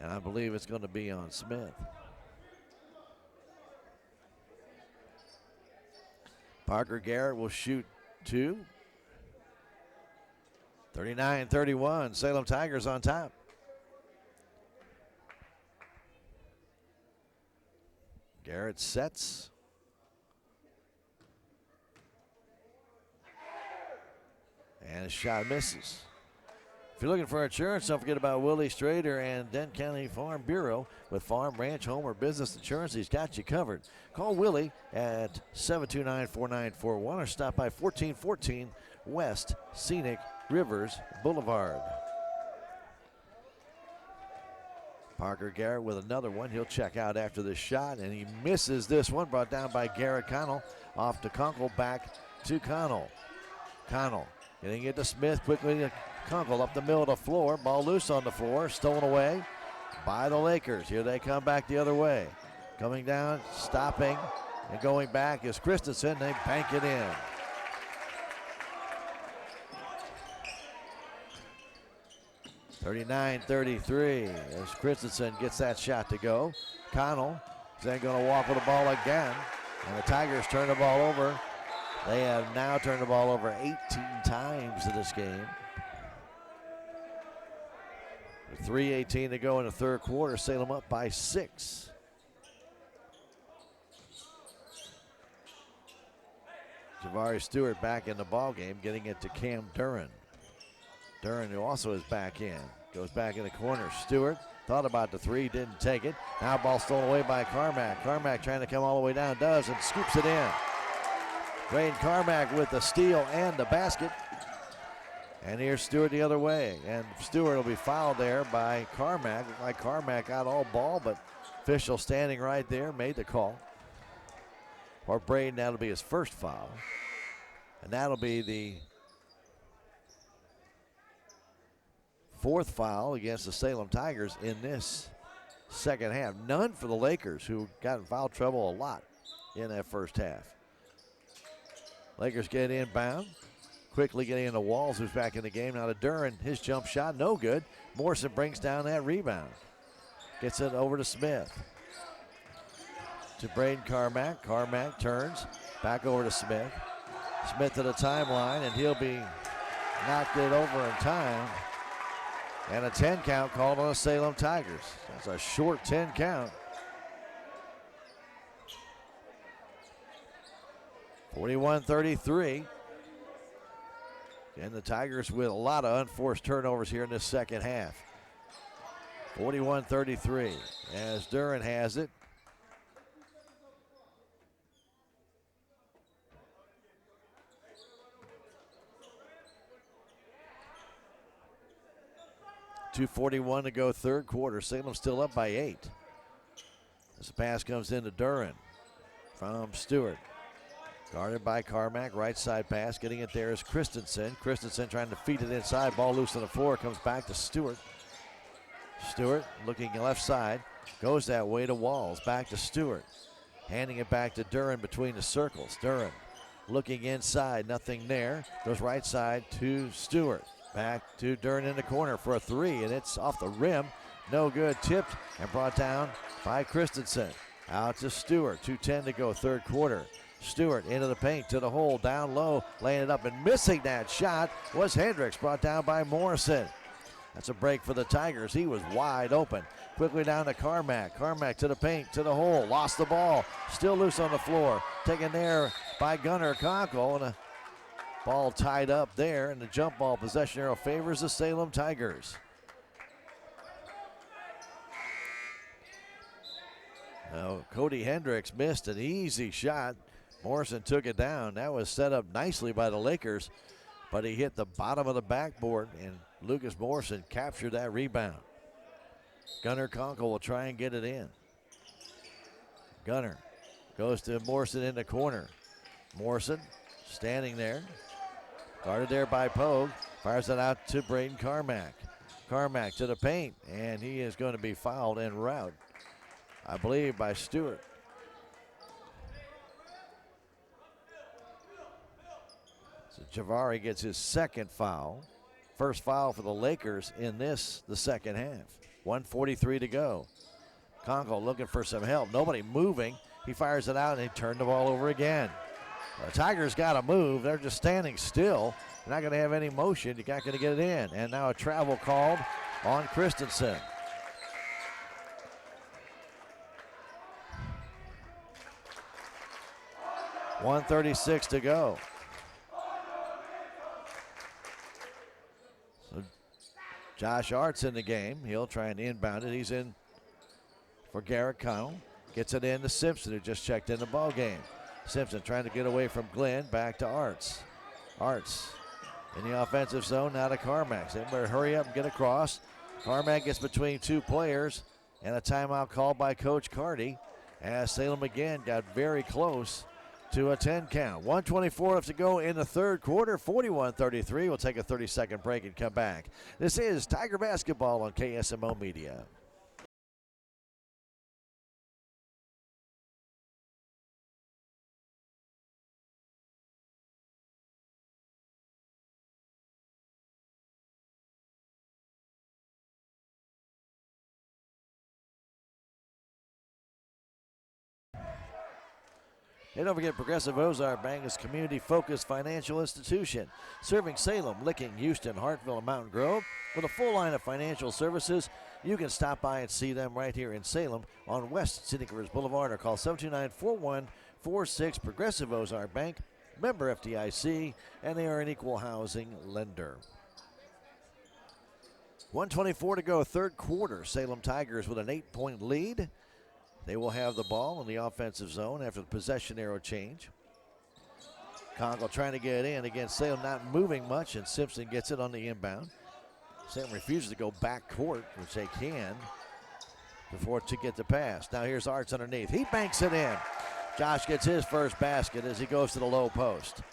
And I believe it's going to be on Smith. Parker Garrett will shoot 2. 39-31. Salem Tigers on top. Garrett sets. And his shot misses. If you're looking for insurance, don't forget about Willie Strader and Dent County Farm Bureau. With farm, ranch, home, or business insurance, he's got you covered. Call Willie at 729-4941 or stop by 1414 West Scenic Rivers Boulevard. Parker Garrett with another one. He'll check out after this shot, and he misses this one. Brought down by Garrett Connell. Off to Conkle, back to Connell. Connell getting it to Smith, quickly to Conkle up the middle of the floor. Ball loose on the floor, stolen away by the Lakers. Here they come back the other way. Coming down, stopping, and going back is Christensen. They bank it in. (39-33) as Christensen gets that shot to go. Connell is then going to walk with the ball again, and the Tigers turn the ball over. They have now turned the ball over 18 times in this game. With 3:18 to go in the third quarter, Salem up by 6. Javari Stewart back in the ball game, getting it to Cam Duran. Duran, who also is back in, goes back in the corner. Stewart thought about the 3, didn't take it. Now ball stolen away by Carmack. Carmack trying to come all the way down, does, and scoops it in. Braden Carmack with the steal and the basket. And here's Stewart the other way. And Stewart will be fouled there by Carmack. Looked like Carmack got all ball, but official standing right there made the call. For Braden, that'll be his first foul. And that'll be the 4th foul against the Salem Tigers in this second half. None for the Lakers, who got in foul trouble a lot in that first half. Lakers get inbound. Quickly getting into Walls, who's back in the game. Now to Duran, his jump shot, no good. Morrison brings down that rebound. Gets it over to Smith. To Braden Carmack. Carmack turns, back over to Smith. Smith to the timeline, and he'll be knocked it over in time. And a 10 count called on the Salem Tigers. That's a short 10 count. 41-33. And the Tigers with a lot of unforced turnovers here in this second half. 41-33 as Duran has it. 2:41 to go, third quarter. Salem still up by 8. As the pass comes into Duran from Stewart. Guarded by Carmack, right side pass. Getting it there is Christensen. Christensen trying to feed it inside. Ball loose on the floor, comes back to Stewart. Stewart looking left side. Goes that way to Walls. Back to Stewart. Handing it back to Duran between the circles. Duran looking inside, nothing there. Goes right side to Stewart. Back to Duran in the corner for a three, and it's off the rim. No good. Tipped and brought down by Christensen. Out to Stewart. 2:10 to go, third quarter. Stewart into the paint, to the hole, down low, laying it up and missing that shot was Hendricks, brought down by Morrison. That's a break for the Tigers. He was wide open. Quickly down to Carmack. Carmack to the paint, to the hole, lost the ball. Still loose on the floor. Taken there by Gunnar Conkle, and a ball tied up there, and the jump ball possession arrow favors the Salem Tigers. Now, Cody Hendricks missed an easy shot. Morrison took it down. That was set up nicely by the Lakers, but he hit the bottom of the backboard, and Lucas Morrison captured that rebound. Gunnar Conkle will try and get it in. Gunnar goes to Morrison in the corner. Morrison standing there, guarded there by Pogue. Fires it out to Braden Carmack. Carmack to the paint, and he is going to be fouled en route, I believe, by Stewart. So Javari gets his second foul. First foul for the Lakers in the second half. 1:43 to go. Conkle looking for some help. Nobody moving. He fires it out and he turned the ball over again. The Tigers got to move. They're just standing still. They're not going to have any motion. You're not going to get it in. And now a travel called on Christensen. .136 to go. So Josh Art's in the game. He'll try and inbound it. He's in for Garrett Connell. Gets it in to Simpson, who just checked in the ball game. Simpson trying to get away from Glenn. Back to Arts. Arts in the offensive zone. Now to Carmack. They better hurry up and get across. Carmack gets between two players. And a timeout called by Coach Carty, as Salem again got very close to a 10 count. 1:24 left to go in the third quarter. 41-33. We'll take a 30-second break and come back. This is Tiger Basketball on KSMO Media. And don't forget, Progressive Ozark Bank is a community-focused financial institution serving Salem, Licking, Houston, Hartville, and Mountain Grove. With a full line of financial services, you can stop by and see them right here in Salem on West Scenic Rivers Boulevard, or call 729-4146. Progressive Ozark Bank, member FDIC, and they are an equal housing lender. 1:24 to go, third quarter. Salem Tigers with an 8-point lead. They will have the ball in the offensive zone after the possession arrow change. Conkle trying to get in against Salem, not moving much, and Simpson gets it on the inbound. Salem refuses to go back court, which they can, before to get the pass. Now here's Arts underneath. He banks it in. Josh gets his first basket as he goes to the low post.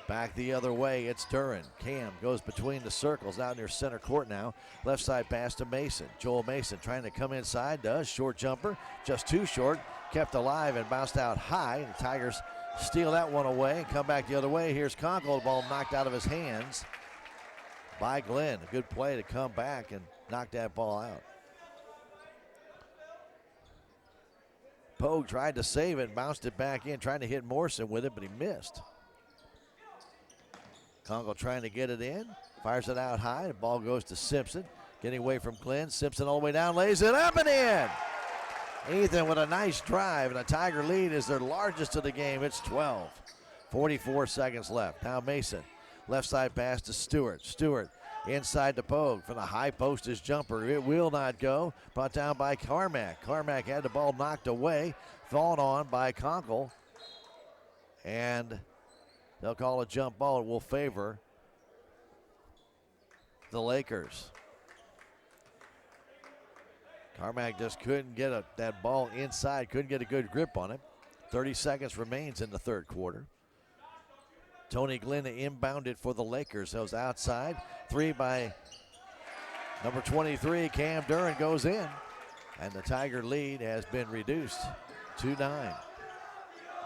Back the other way, it's Duran. Cam goes between the circles out near center court now. Left side pass to Mason. Joel Mason trying to come inside, does. Short jumper, just too short. Kept alive and bounced out high. The Tigers steal that one away and come back the other way. Here's Conkle, the ball knocked out of his hands by Glenn. A good play to come back and knock that ball out. Pogue tried to save it, bounced it back in, trying to hit Morrison with it, but he missed. Conkle trying to get it in, fires it out high. The ball goes to Simpson, getting away from Glenn. Simpson all the way down, lays it up and in. Ethan with a nice drive, and a Tiger lead is their largest of the game. It's 12. 44 seconds left. Now Mason, left side pass to Stewart. Stewart inside the Pogue from the high post, his jumper. It will not go. Brought down by Carmack. Carmack had the ball knocked away, fallen on by Conkle, and they'll call a jump ball. It will favor the Lakers. Carmack just couldn't get that ball inside, couldn't get a good grip on it. 30 seconds remains in the third quarter. Tony Glenn inbounded for the Lakers. That was outside. Three by number 23, Cam Duran, goes in. And the Tiger lead has been reduced to 9.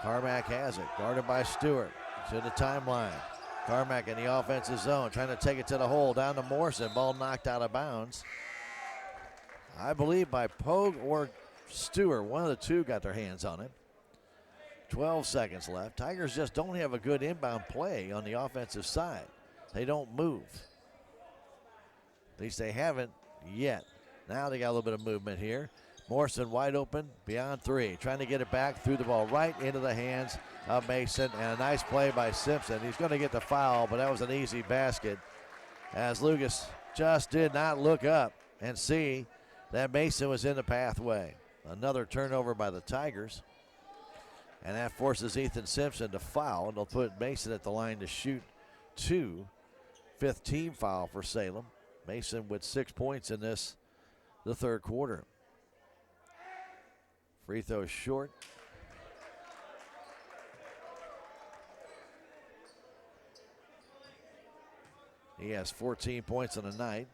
Carmack has it, guarded by Stewart. To the timeline. Carmack in the offensive zone, trying to take it to the hole, down to Morrison. Ball knocked out of bounds. I believe by Pogue or Stewart. One of the two got their hands on it. 12 seconds left. Tigers just don't have a good inbound play on the offensive side. They don't move. At least they haven't yet. Now they got a little bit of movement here. Morrison wide open, beyond 3. Trying to get it back, threw the ball right into the hands of Mason. And a nice play by Simpson. He's going to get the foul, but that was an easy basket, as Lucas just did not look up and see that Mason was in the pathway. Another turnover by the Tigers. And that forces Ethan Simpson to foul. And they'll put Mason at the line to shoot 2. 5th team foul for Salem. Mason with 6 points in the third quarter. Free throw short. He has 14 points on the night.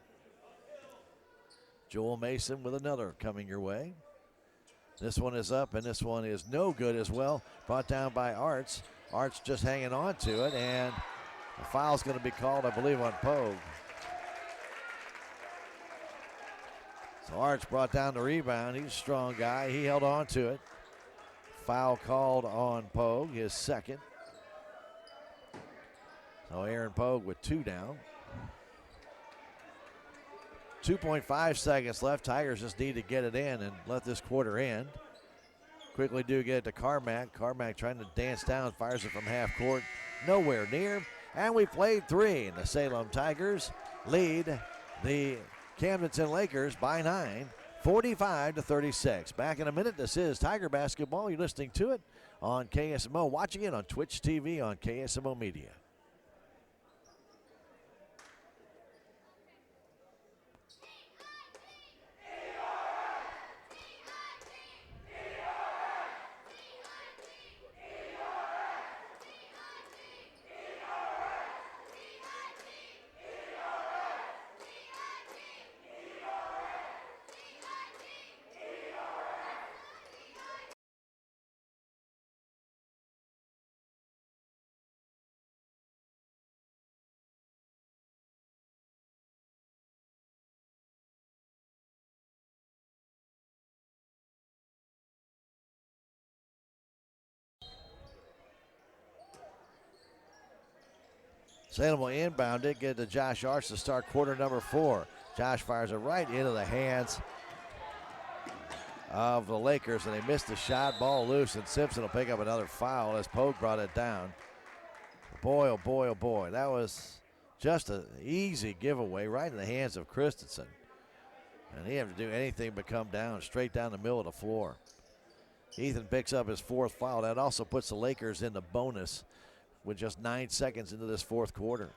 Joel Mason with another coming your way. This one is up, and this one is no good as well. Brought down by Arts. Arts just hanging on to it, and a foul's going to be called, I believe, on Pogue. So Arts brought down the rebound. He's a strong guy. He held on to it. Foul called on Pogue, his second. So Aaron Pogue with 2 down. 2.5 seconds left. Tigers just need to get it in and let this quarter end. Quickly do get it to Carmack. Carmack trying to dance down, fires it from half court. Nowhere near. And we played 3. And the Salem Tigers lead the Camdenton Lakers by 9, 45-36. Back in a minute. This is Tiger Basketball. You're listening to it on KSMO. Watching it on Twitch TV on KSMO Media. Salem will inbound it, get it to Josh Arts to start quarter number 4. Josh fires it right into the hands of the Lakers, and they missed the shot. Ball loose, and Simpson will pick up another foul as Pogue brought it down. Boy, oh boy, oh boy. That was just an easy giveaway right in the hands of Christensen. And he didn't have to do anything but come down, straight down the middle of the floor. Ethan picks up his 4th foul. That also puts the Lakers in the bonus with just 9 seconds into this fourth quarter.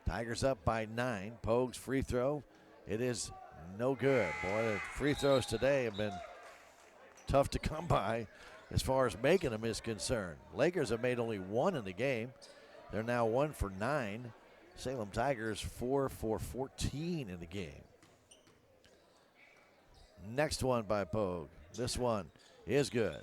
Tigers up by 9. Pogue's free throw. It is no good. Boy, the free throws today have been tough to come by as far as making them is concerned. Lakers have made only 1 in the game. They're now 1 for 9. Salem Tigers 4 for 14 in the game. Next one by Pogue. This one is good.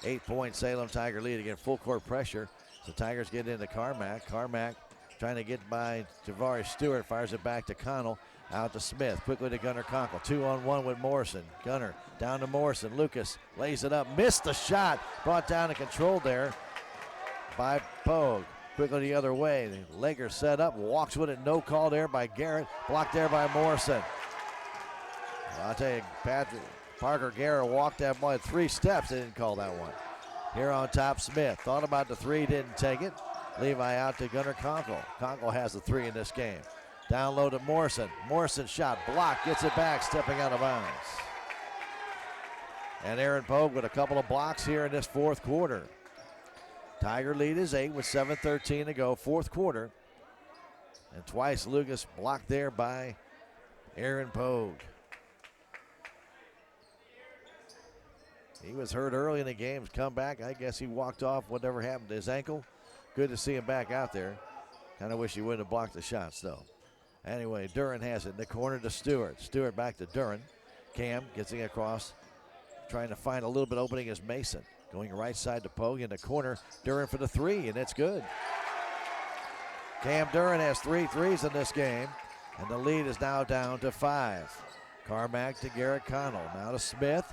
8-point Salem Tiger lead. Again, full court pressure. So Tigers get into Carmack. Carmack trying to get by Javari Stewart. Fires it back to Connell. Out to Smith. Quickly to Gunnar Conkle. 2-on-1 with Morrison. Gunnar down to Morrison. Lucas lays it up. Missed the shot. Brought down and controlled there by Pogue. Quickly the other way. The Lakers set up. Walks with it. No call there by Garrett. Blocked there by Morrison. I'll tell you, Parker Garrett walked that ball 3 steps. They didn't call that one. Here on top, Smith. Thought about the 3, didn't take it. Levi out to Gunnar Conkle. Conkle has the 3 in this game. Down low to Morrison. Morrison shot blocked. Gets it back, stepping out of bounds. And Aaron Pogue with a couple of blocks here in this fourth quarter. Tiger lead is 8 with 7:13 to go. Fourth quarter. And twice Lucas blocked there by Aaron Pogue. He was hurt early in the game. Come back. I guess he walked off. Whatever happened to his ankle. Good to see him back out there. Kind of wish he wouldn't have blocked the shots, though. Anyway, Duran has it in the corner to Stewart. Stewart back to Duran. Cam gets it across. Trying to find a little bit opening is Mason. Going right side to Pogue in the corner. Duran for the three, and it's good. Cam Duran has 3 threes in this game, and the lead is now down to 5. Carmack to Garrett Connell. Now to Smith.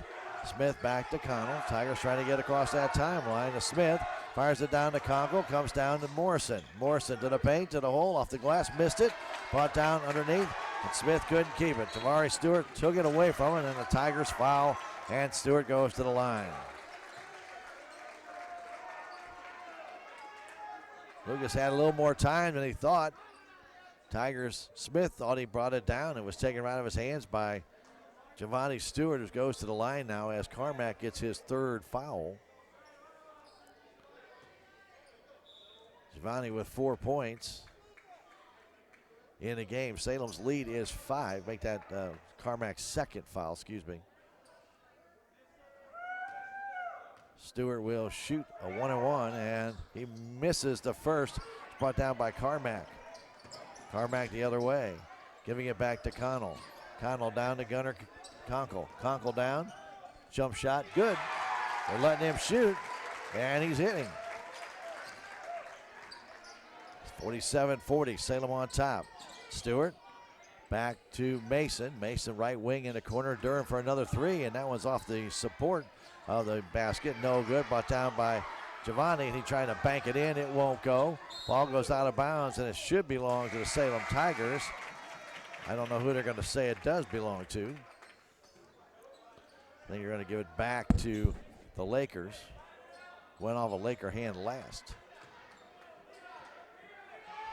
Smith back to Connell. Tigers trying to get across that timeline to Smith. Fires it down to Conkle. Comes down to Morrison. Morrison to the paint, to the hole. Off the glass. Missed it. Brought down underneath. And Smith couldn't keep it. Tamari Stewart took it away from him. And the Tigers foul. And Stewart goes to the line. Lucas had a little more time than he thought. Tigers, Smith thought he brought it down. It was taken right out of his hands by Giovanni Stewart, who goes to the line now as Carmack gets his 3rd foul. Giovanni with 4 points in the game. Salem's lead is 5. Make that Carmack's 2nd foul, excuse me. Stewart will shoot a 1-and-1, and he misses the first. Brought down by Carmack. Carmack the other way, giving it back to Connell. Connell down to Gunnar Conkle. Conkle down. Jump shot, good. They're letting him shoot, and he's hitting. 47-40, Salem on top. Stewart back to Mason. Mason right wing in the corner. Durham for another 3, and that one's off the support of the basket. No good. Brought down by Giovanni, and he trying to bank it in. It won't go. Ball goes out of bounds, and it should belong to the Salem Tigers. I don't know who they're going to say it does belong to. I think you're going to give it back to the Lakers. Went off a Laker hand last.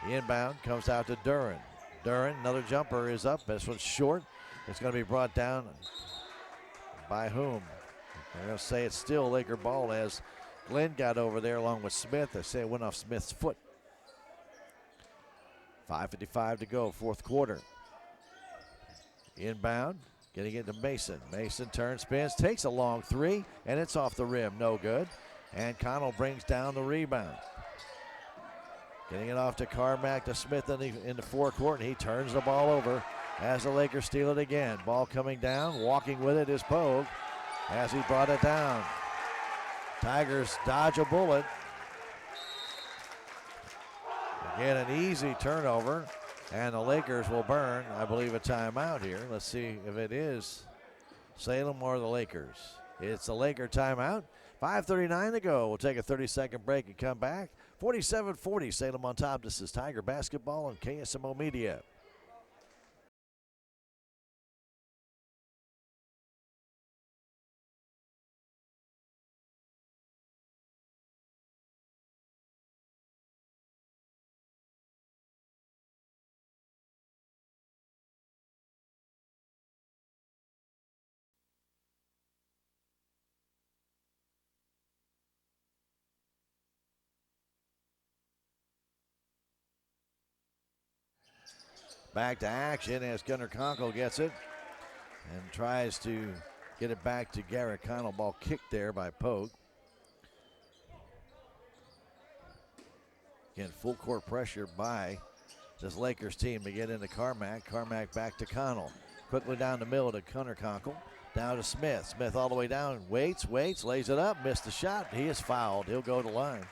The inbound comes out to Duran. Duran, another jumper is up. This one's short. It's going to be brought down by whom? They're going to say it's still Laker ball as Glenn got over there along with Smith. They say it went off Smith's foot. 5:55 to go, 4th quarter. Inbound, getting it to Mason. Mason turns, spins, takes a long 3, and it's off the rim. No good. And Connell brings down the rebound. Getting it off to Carmack to Smith in the forecourt, and he turns the ball over as the Lakers steal it again. Ball coming down, walking with it is Pogue as he brought it down. Tigers dodge a bullet. Again, an easy turnover, and the Lakers will burn, I believe, a timeout here. Let's see if it is Salem or the Lakers. It's the Laker timeout. 5:39 to go. We'll take a 30-second break and come back. 47-40, Salem on top. This is Tiger Basketball on KSMO Media. Back to action as Gunnar Conkle gets it and tries to get it back to Garrett Connell. Ball kicked there by Pogue. Again, full court pressure by this Lakers team to get into Carmack. Carmack back to Connell. Quickly down the middle to Gunnar Conkle. Down to Smith. Smith all the way down. Waits, lays it up. Missed the shot. He is fouled. He'll go to the line.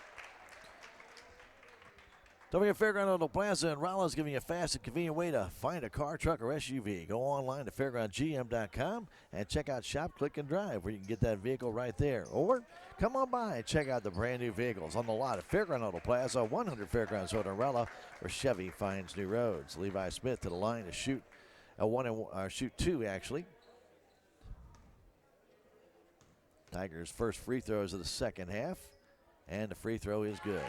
Don't forget, Fairground Auto Plaza in Rollins giving you a fast and convenient way to find a car, truck, or SUV. Go online to fairgroundgm.com and check out Shop, Click, and Drive, where you can get that vehicle right there. Or come on by and check out the brand new vehicles on the lot at Fairground Auto Plaza, 100 Fairgrounds Road in Rolla, where Chevy finds new roads. Levi Smith to the line to shoot shoot 2, actually. Tigers' first free throws of the second half, and the free throw is good.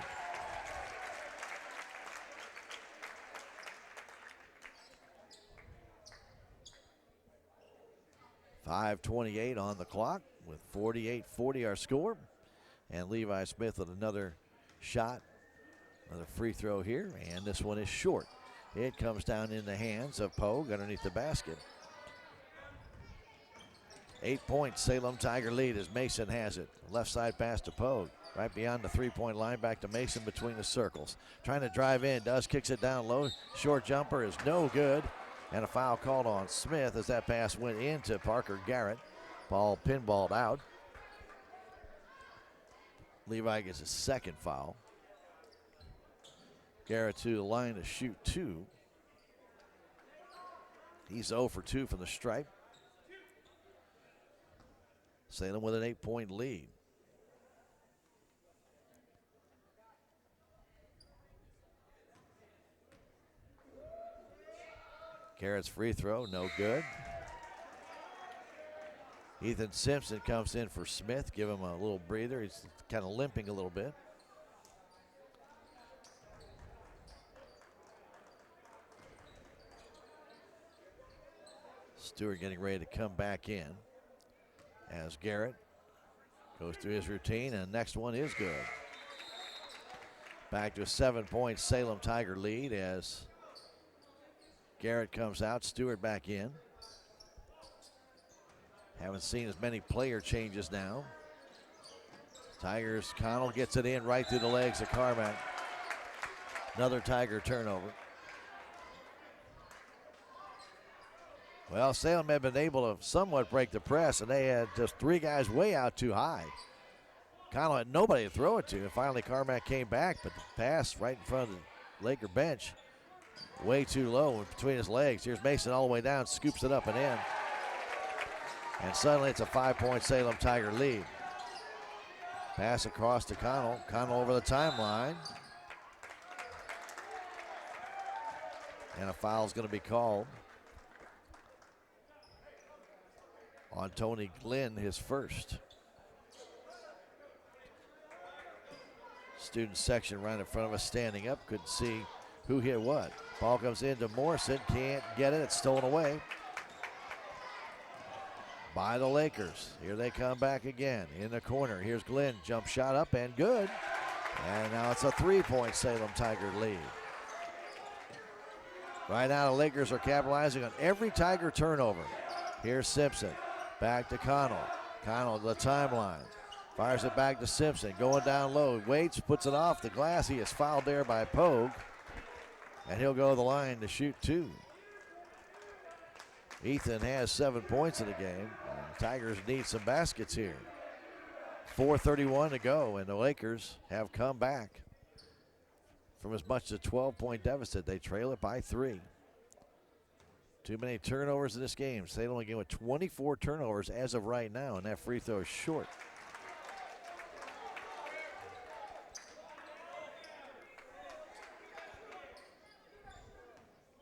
5:28 on the clock with 48-40 our score. And Levi Smith with another shot, another free throw here, and this one is short. It comes down in the hands of Pogue underneath the basket. 8 points, Salem Tiger lead as Mason has it. Left side pass to Pogue. Right beyond the three-point line, back to Mason between the circles. Trying to drive in, kicks it down low. Short jumper is no good. And a foul called on Smith as that pass went into Parker Garrett. Ball pinballed out. Levi gets a second foul. Garrett to the line to shoot 2. He's 0 for 2 from the stripe. Salem with an 8-point lead. Garrett's free throw, no good. Ethan Simpson comes in for Smith, give him a little breather. He's kind of limping a little bit. Stewart getting ready to come back in as Garrett goes through his routine, and the next one is good. Back to a 7-point Salem Tiger lead as Garrett comes out, Stewart back in. Haven't seen as many player changes now. Tigers, Connell gets it in right through the legs of Carmack. Another Tiger turnover. Well, Salem had been able to somewhat break the press, and they had just 3 guys way out too high. Connell had nobody to throw it to, and finally Carmack came back, but the pass right in front of the Laker bench, way too low between his legs. Here's Mason all the way down, scoops it up and in. And suddenly it's a 5-point Salem Tiger lead. Pass across to Connell. Connell over the timeline. And a foul's going to be called on Tony Glenn, his first. Student section right in front of us standing up. Couldn't see who hit what. Ball comes into Morrison. Can't get it. It's stolen away by the Lakers. Here they come back again in the corner. Here's Glenn. Jump shot up and good. And now it's a 3-point Salem Tiger lead. Right now the Lakers are capitalizing on every Tiger turnover. Here's Simpson. Back to Connell. Connell to the timeline. Fires it back to Simpson. Going down low. Waits, puts it off the glass. He is fouled there by Pogue. And he'll go to the line to shoot 2. Ethan has 7 points in the game. Tigers need some baskets here. 4:31 to go, and the Lakers have come back from as much as a 12-point deficit. They trail it by 3. Too many turnovers in this game. Salem again with 24 turnovers as of right now, and that free throw is short.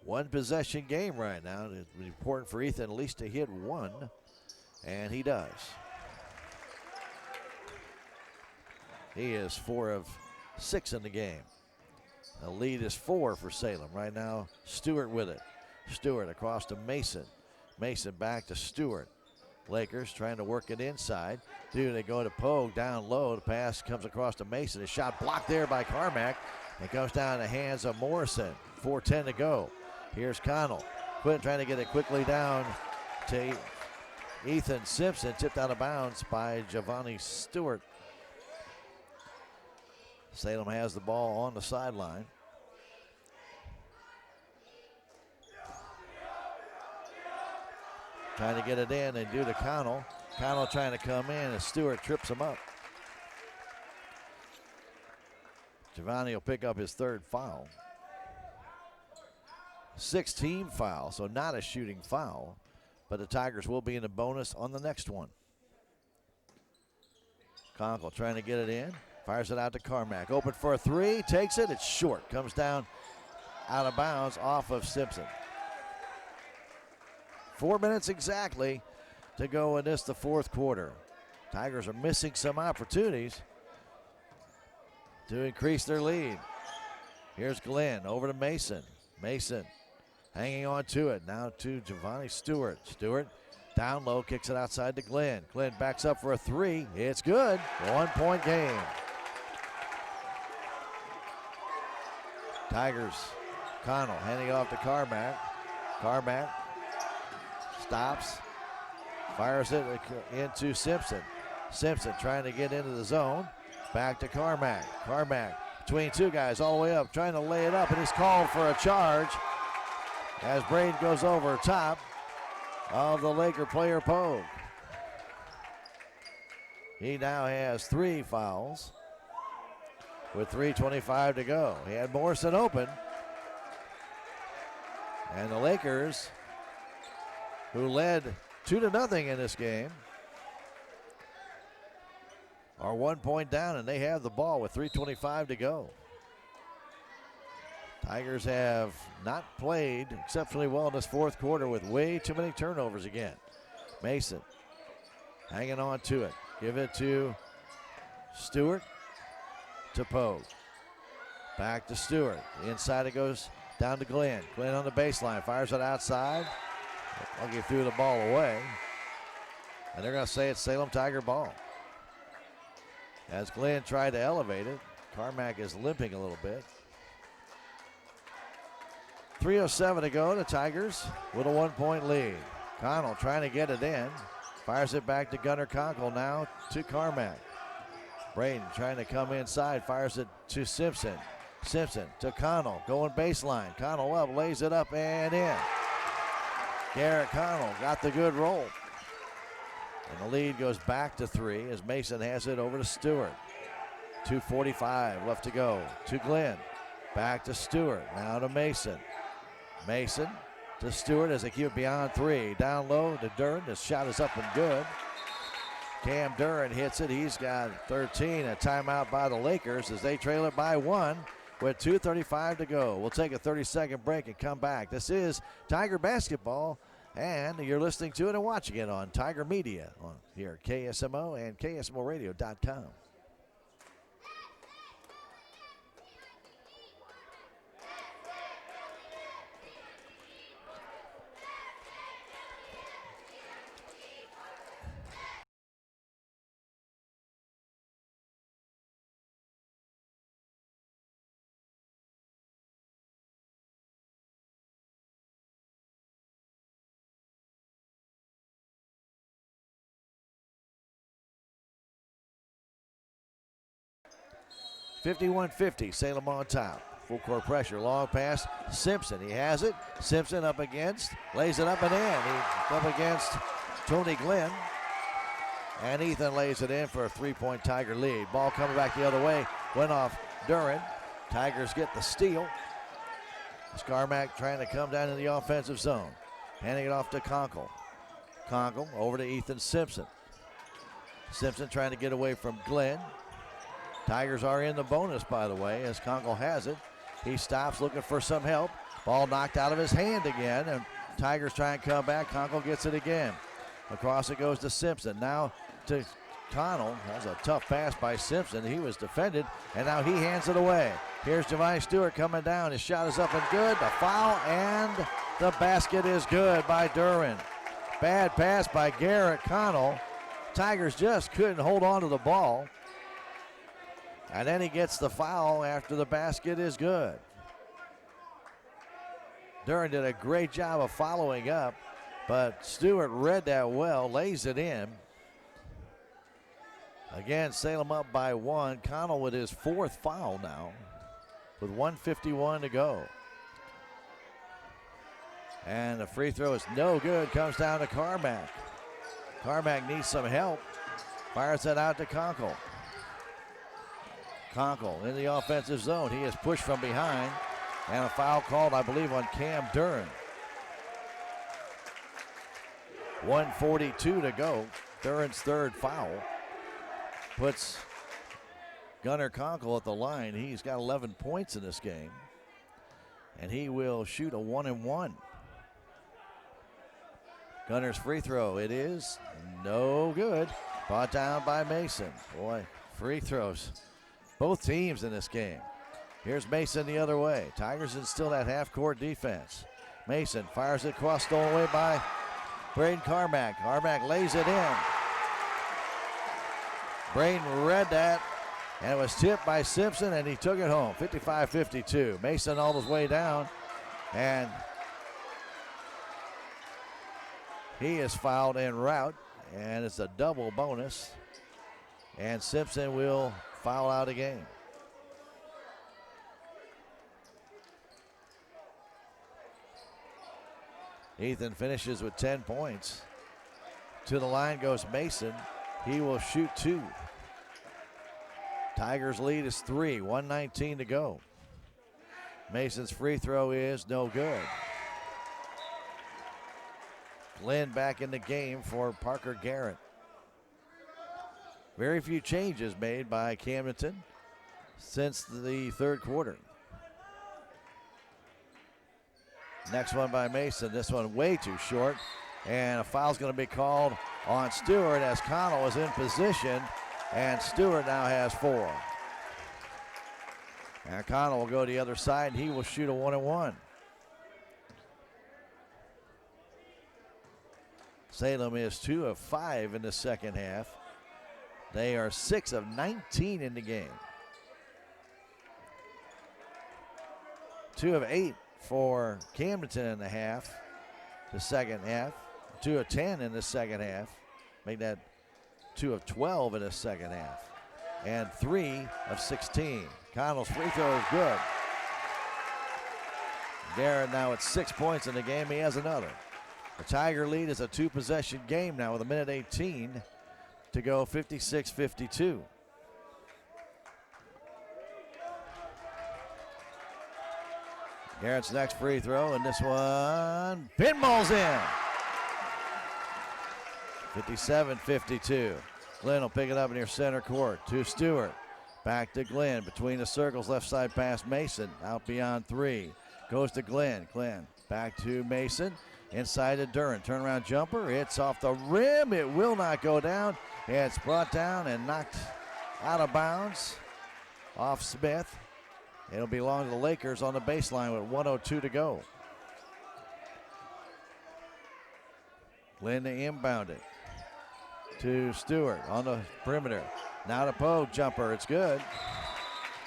One possession game right now. It's important for Ethan at least to hit 1, and he does. He is 4 of 6 in the game. The lead is 4 for Salem. Right now, Stewart with it. Stewart across to Mason. Mason back to Stewart. Lakers trying to work it inside. They go to Pogue down low. The pass comes across to Mason. A shot blocked there by Carmack. It comes down in the hands of Morrison. 4:10 to go. Here's Connell. Quinn trying to get it quickly down to Ethan Simpson. Tipped out of bounds by Giovanni Stewart. Salem has the ball on the sideline. Trying to get it in and do to Connell. Connell trying to come in and Stewart trips him up. Giovanni will pick up his 3rd foul. 6-team foul, so not a shooting foul, but the Tigers will be in the bonus on the next one. Conkle trying to get it in, fires it out to Carmack. Open for a 3, takes it, it's short. Comes down out of bounds off of Simpson. 4 minutes exactly to go in this, the 4th quarter. Tigers are missing some opportunities to increase their lead. Here's Glenn over to Mason. Mason hanging on to it. Now to Giovanni Stewart. Stewart down low, kicks it outside to Glenn. Glenn backs up for a 3. It's good. 1-point game. Tigers Connell handing it off to Carmack. Carmack stops, fires it into Simpson. Simpson trying to get into the zone. Back to Carmack. Carmack between two guys all the way up, trying to lay it up, and he's called for a charge as Braden goes over top of the Laker player Pogue. He now has 3 fouls with 3:25 to go. He had Morrison open. And the Lakers, who led 2-0 in this game, are 1 point down, and they have the ball with 3:25 to go. Tigers have not played exceptionally well in this fourth quarter with way too many turnovers again. Mason hanging on to it. Give it to Stewart, to Pogue. Back to Stewart. Inside it goes down to Glenn. Glenn on the baseline, fires it outside. Lucky threw the ball away. And they're going to say it's Salem Tiger ball. As Glenn tried to elevate it, Carmack is limping a little bit. 3:07 to go. The Tigers with a 1 point lead. Connell trying to get it in. Fires it back to Gunnar Conkle, now to Carmack. Braden trying to come inside, fires it to Simpson. Simpson to Connell, going baseline. Connell up, lays it up and in. Garrett Connell got the good roll. And the lead goes back to 3 as Mason has it over to Stewart. 2:45 left to go. To Glenn. Back to Stewart. Now to Mason. Mason to Stewart as they keep it beyond 3. Down low to Duran. The shot is up and good. Cam Duran hits it. He's got 13. A timeout by the Lakers as they trail it by 1 with 2:35 to go. We'll take a 30-second break and come back. This is Tiger Basketball, and you're listening to it and watching it on Tiger Media on here at KSMO and KSMORadio.com. .51-50, Salem on top. Full court pressure, long pass, Simpson, he has it. Simpson up against, lays it up and in. He's up against Tony Glenn. And Ethan lays it in for a 3-point Tiger lead. Ball coming back the other way, went off Duran. Tigers get the steal. Carmack trying to come down in the offensive zone. Handing it off to Conkle. Conkle over to Ethan Simpson. Simpson trying to get away from Glenn. Tigers are in the bonus, by the way, as Conkle has it. He stops looking for some help. Ball knocked out of his hand again, and Tigers try and come back. Conkle gets it again. Across it goes to Simpson. Now to Connell. That's a tough pass by Simpson. He was defended, and now he hands it away. Here's Javon Stewart coming down. His shot is up and good. The foul, and the basket is good by Duran. Bad pass by Garrett Connell. Tigers just couldn't hold on to the ball. And then he gets the foul after the basket is good. Duran did a great job of following up, but Stewart read that well, lays it in. Again, Salem up by 1. Connell with his 4th foul now with 1:51 to go. And the free throw is no good, comes down to Carmack. Carmack needs some help. Fires it out to Conkle. Conkle in the offensive zone. He is pushed from behind, and a foul called, I believe, on Cam Duran. 1:42 to go. Duran's 3rd foul puts Gunnar Conkle at the line. He's got 11 points in this game, and he will shoot a 1-and-1. Gunnar's free throw, it is no good. Brought down by Mason. Boy, free throws. Both teams in this game. Here's Mason the other way. Tigers instill that half-court defense. Mason fires it across, stolen away by Braden Carmack. Carmack lays it in. Braden read that, and it was tipped by Simpson, and he took it home. 55-52. Mason all his way down. And he is fouled en route, and it's a double bonus. And Simpson will foul out again. Ethan finishes with 10 points. To the line goes Mason. He will shoot 2. Tigers lead is 3, 1:19 to go. Mason's free throw is no good. Glenn back in the game for Parker Garrett. Very few changes made by Camdenton since the third quarter. Next one by Mason. This one way too short. And a foul's going to be called on Stewart as Connell is in position. And Stewart now has 4. And Connell will go to the other side. And he will shoot a 1-and-1. Salem is 2 of 5 in the second half. They are 6 of 19 in the game. 2 of 8 for Camdenton in the half, the second half. 2 of 10 in the second half. Make that 2 of 12 in the second half. And 3 of 16. Connell's free throw is good. Garrett now at 6 points in the game. He has another. The Tiger lead is a 2-possession game now with 1:18 to go, 56-52. Garrett's next free throw, and this one pinballs in. 57-52. Glenn will pick it up near center court to Stewart. Back to Glenn between the circles, left side pass Mason, out beyond 3. Goes to Glenn. Glenn back to Mason. Inside to Duran. Turnaround jumper. It's off the rim. It will not go down. It's brought down and knocked out of bounds off Smith. It'll belong to the Lakers on the baseline with 1:02 to go. Glenn to inbound it to Stewart on the perimeter. Now to Poe. Jumper. It's good.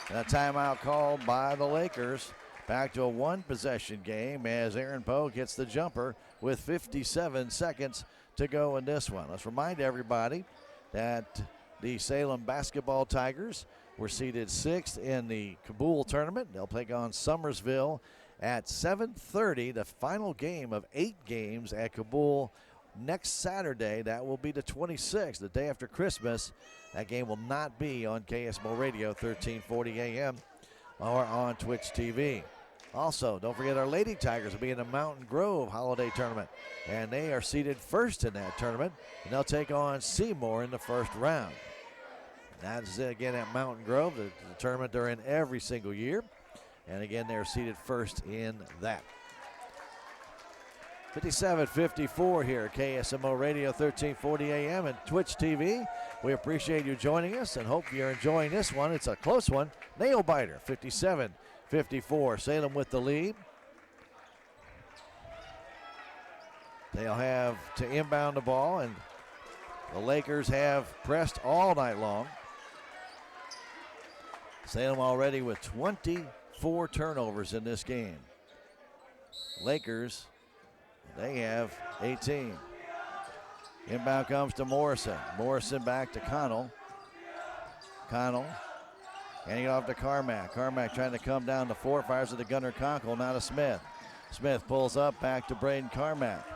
And a timeout called by the Lakers. Back to a 1-possession game as Aaron Poe gets the jumper with 57 seconds to go in this one. Let's remind everybody that the Salem basketball Tigers were seeded 6th in the Kabul tournament. They'll take on Summersville at 7:30, the final game of 8 games at Kabul next Saturday. That will be the 26th, the day after Christmas. That game will not be on KSMO Radio, 1340 AM. Or on Twitch TV. Also, don't forget our Lady Tigers will be in the Mountain Grove Holiday Tournament. And they are seeded 1st in that tournament. And they'll take on Seymour in the first round. That's it again at Mountain Grove, the tournament they're in every single year. And again, they're seeded 1st in that. 57-54 here at KSMO Radio, 1340 AM and Twitch TV. We appreciate you joining us and hope you're enjoying this one. It's a close one. Nail biter, 57-54. Salem with the lead. They'll have to inbound the ball, and the Lakers have pressed all night long. Salem already with 24 turnovers in this game. Lakers, they have 18. Inbound comes to Morrison. Morrison back to Connell. Connell handing it off to Carmack. Carmack trying to come down the 4, fires to the Gunnar Conkle, now to Smith. Smith pulls up, back to Braden Carmack.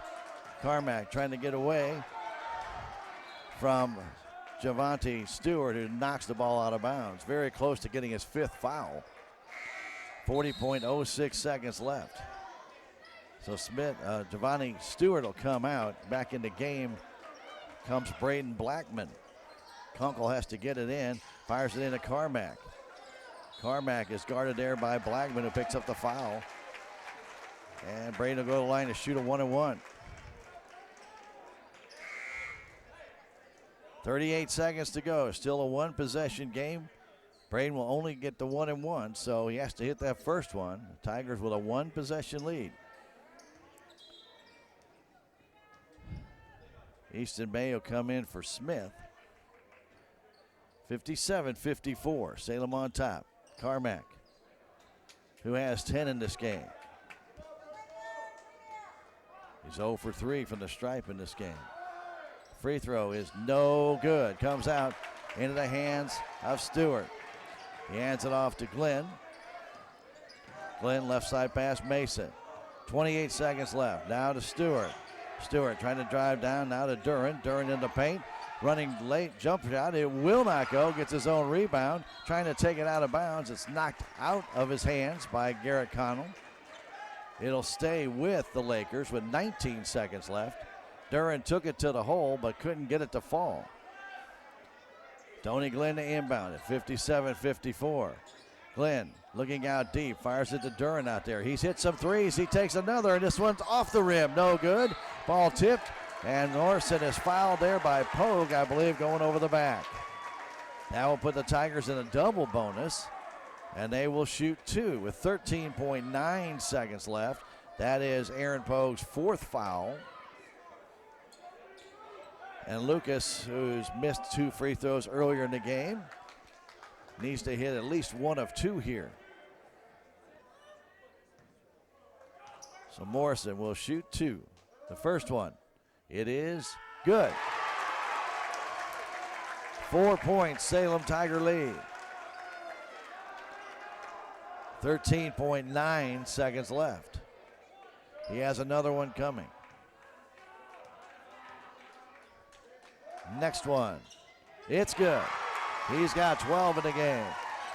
Carmack trying to get away from Javante Stewart, who knocks the ball out of bounds. Very close to getting his 5th foul. 40.06 seconds left. So Javante Stewart will come out. Back in the game comes Braden Blackman. Kunkel has to get it in, fires it into Carmack. Carmack is guarded there by Blackman, who picks up the foul. And Braden will go to the line to shoot a 1-and-1. 38 seconds to go. Still a 1-possession game. Braden will only get the 1-and-1, so he has to hit that first one. The Tigers with a 1-possession lead. Easton May will come in for Smith. 57-54. Salem on top. Carmack, who has 10 in this game. He's 0 for 3 from the stripe in this game. Free throw is no good. Comes out into the hands of Stewart. He hands it off to Glenn. Glenn left side pass Mason. 28 seconds left. Now to Stewart. Stewart trying to drive down now to Duran. Duran in the paint. Running late jump shot. It will not go. Gets his own rebound. Trying to take it out of bounds. It's knocked out of his hands by Garrett Connell. It'll stay with the Lakers with 19 seconds left. Duran took it to the hole but couldn't get it to fall. Tony Glenn to inbound at 57-54. Glenn looking out deep, fires it to Duran out there. He's hit some threes, he takes another, and this one's off the rim, no good. Ball tipped, and Norson is fouled there by Pogue, I believe, going over the back. That will put the Tigers in a double bonus, and they will shoot two with 13.9 seconds left. That is Aaron Pogue's fourth foul. And Lucas, who's missed 2 free throws earlier in the game, needs to hit at least one of 2 here. So Morrison will shoot 2. The first one, it is good. 4 points, Salem Tiger lead. 13.9 seconds left. He has another one coming. Next one, it's good. He's got 12 in the game.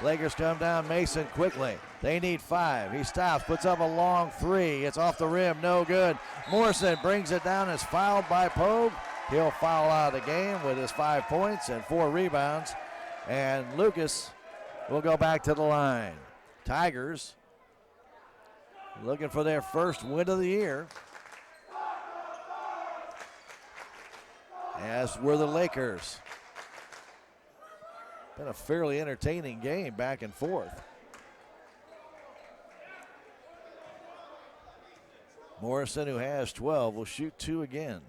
Lakers come down, Mason quickly. They need 5. He stops, puts up a long 3. It's off the rim, no good. Morrison brings it down, is fouled by Pogue. He'll foul out of the game with his 5 points and 4 rebounds. And Lucas will go back to the line. Tigers looking for their first win of the year, as were the Lakers. Been a fairly entertaining game back and forth. Morrison, who has 12, will shoot 2 again.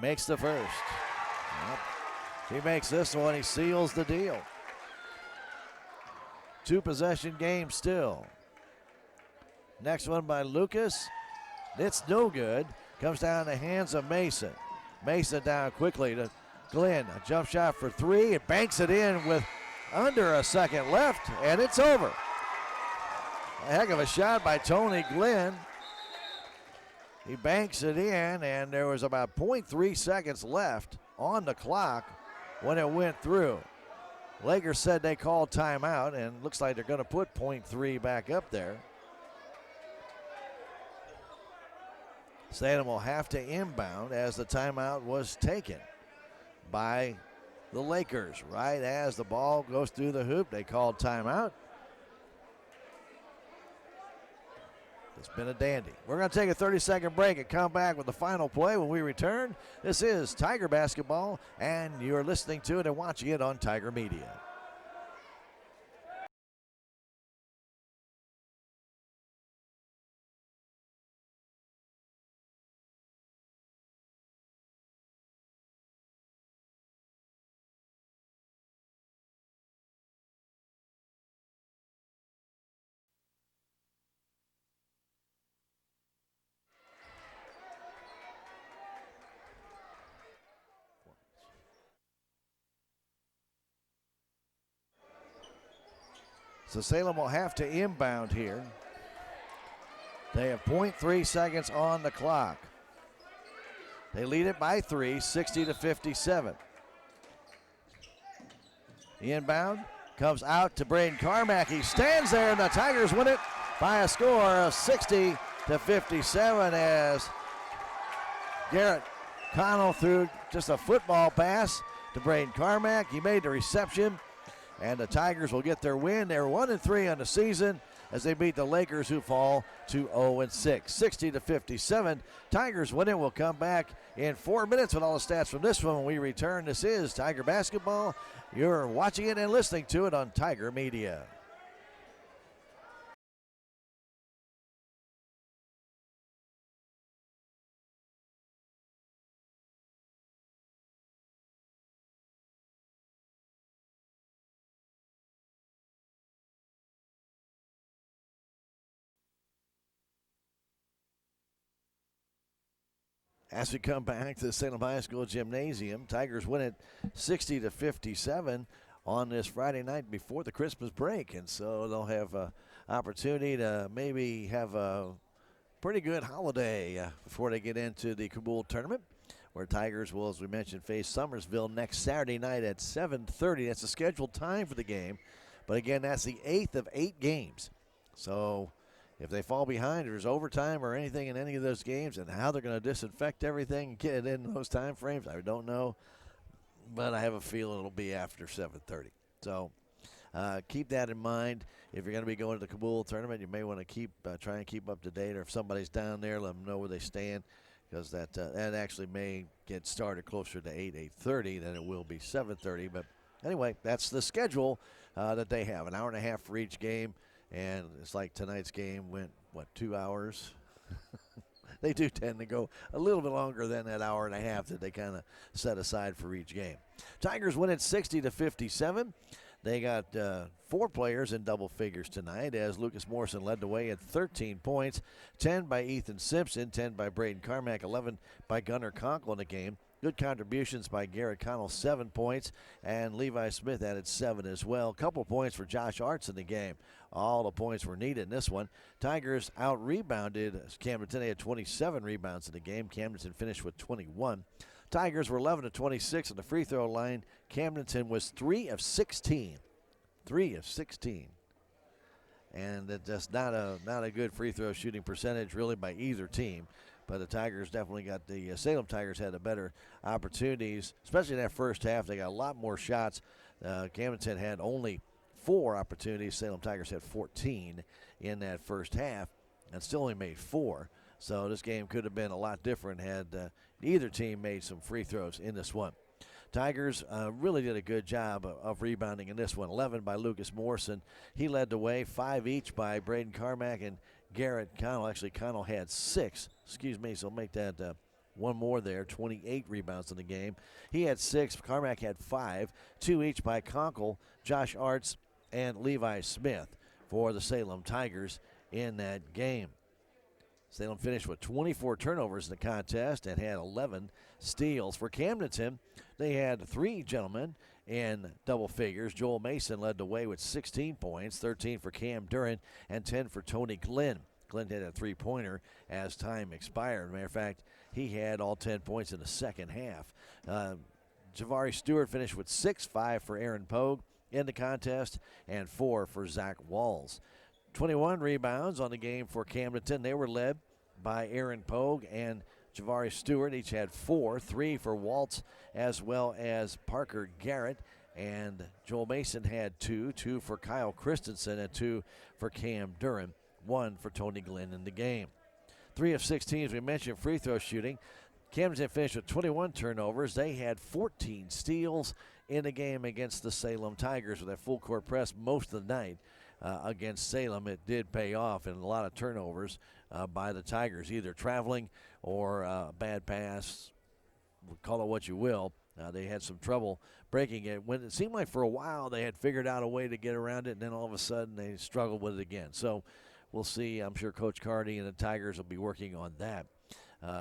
Makes the first. Yep. He makes this one, he seals the deal. 2 possession game still. Next one by Lucas. It's no good. Comes down the hands of Mason. Mason down quickly to Glenn. A jump shot for 3. It banks it in with under a second left, and it's over. A heck of a shot by Tony Glenn. He banks it in, and there was about 0.3 seconds left on the clock when it went through. Lakers said they called timeout, and looks like they're going to put 0.3 back up there. Salem will have to inbound as the timeout was taken by the Lakers. Right as the ball goes through the hoop, they called timeout. It's been a dandy. We're going to take a 30-second break and come back with the final play when we return. This is Tiger Basketball, and you're listening to it and watching it on Tiger Media. So Salem will have to inbound here. They have 0.3 seconds on the clock. They lead it by 3, 60-57. The inbound comes out to Braden Carmack. He stands there, and the Tigers win it by a score of 60-57 as Garrett Connell threw just a football pass to Braden Carmack. He made the reception, and the Tigers will get their win. They're 1-3 on the season as they beat the Lakers, who fall to 0-6. 60-57. Tigers win it. We'll come back in 4 minutes with all the stats from this one when we return. This is Tiger Basketball. You're watching it and listening to it on Tiger Media. As we come back to the Salem High School Gymnasium, Tigers win it 60-57 on this Friday night before the Christmas break. And so they'll have an opportunity to maybe have a pretty good holiday before they get into the Kabul tournament, where Tigers will, as we mentioned, face Summersville next Saturday night at 7:30. That's the scheduled time for the game. But again, that's the 8th of 8 games. So if they fall behind or there's overtime or anything in any of those games, and how they're going to disinfect everything and get it in those time frames, I don't know. But I have a feeling it'll be after 7:30. So keep that in mind. If you're going to be going to the Kabul tournament, you may want to try and keep up to date. Or if somebody's down there, let them know where they stand, because that actually may get started closer to 8:30 than it will be 7:30. But anyway, that's the schedule that they have. An hour and a half for each game. And it's like tonight's game went, 2 hours? They do tend to go a little bit longer than that hour and a half that they kind of set aside for each game. Tigers win it 60-57. They got 4 players in double figures tonight, as Lucas Morrison led the way at 13 points, 10 by Ethan Simpson, 10 by Braden Carmack, 11 by Gunnar Conkle in the game. Good contributions by Garrett Connell, 7 points, and Levi Smith added 7 as well. Couple points for Josh Arts in the game. All the points were needed in this one. Tigers out-rebounded Camdenton. They had 27 rebounds in the game. Camdenton finished with 21. Tigers were 11 of 26 on the free throw line. Camdenton was 3 of 16. 3 of 16. And that's not a good free throw shooting percentage really by either team. But the Tigers definitely got the Salem Tigers had the better opportunities, especially in that first half. They got a lot more shots. Camdenton had only 4 opportunities. Salem Tigers had 14 in that first half and still only made 4. So this game could have been a lot different had either team made some free throws in this one. Tigers really did a good job of rebounding in this one. 11 by Lucas Morrison. He led the way. 5 each by Braden Carmack and Garrett Connell. Actually, Connell had 6. So make that one more there. 28 rebounds in the game. He had 6. Carmack had 5. 2 each by Conkle, Josh Arts, and Levi Smith for the Salem Tigers in that game. Salem finished with 24 turnovers in the contest and had 11 steals. For Camdenton, they had 3 gentlemen in double figures. Joel Mason led the way with 16 points, 13 for Cam Duran, and 10 for Tony Glenn. Glenn had a 3-pointer as time expired. Matter of fact, he had all 10 points in the second half. Javari Stewart finished with 6, 5 for Aaron Pogue in the contest, and 4 for Zach Walls. 21 rebounds on the game for Camdenton. They were led by Aaron Pogue and Javari Stewart. Each had 4, 3 for Waltz as well as Parker Garrett. And Joel Mason had 2, 2 for Kyle Christensen, and 2 for Cam Duran, 1 for Tony Glenn in the game. 3 of 16, as we mentioned, free throw shooting. Camdenton finished with 21 turnovers. They had 14 steals in the game against the Salem Tigers with that full court press most of the night. Against Salem, it did pay off in a lot of turnovers by the Tigers, either traveling or bad pass, call it what you will. They had some trouble breaking it when it seemed like for a while they had figured out a way to get around it, and then all of a sudden they struggled with it again. So we'll see. I'm sure Coach Cardi and the Tigers will be working on that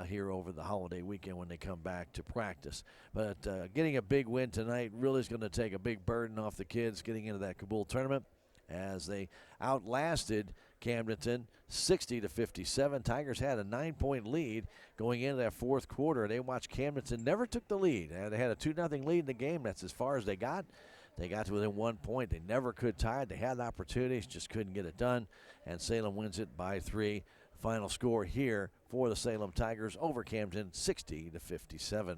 here over the holiday weekend when they come back to practice. But getting a big win tonight really is going to take a big burden off the kids getting into that Kabul tournament, as they outlasted Camdenton 60-57. Tigers had a 9-point lead going into that fourth quarter. They watched Camdenton never took the lead. They had a 2-0 lead in the game. That's as far as they got. They got to within 1 point. They never could tie it. They had opportunities, just couldn't get it done. And Salem wins it by 3. Final score here for the Salem Tigers over Camden, 60-57.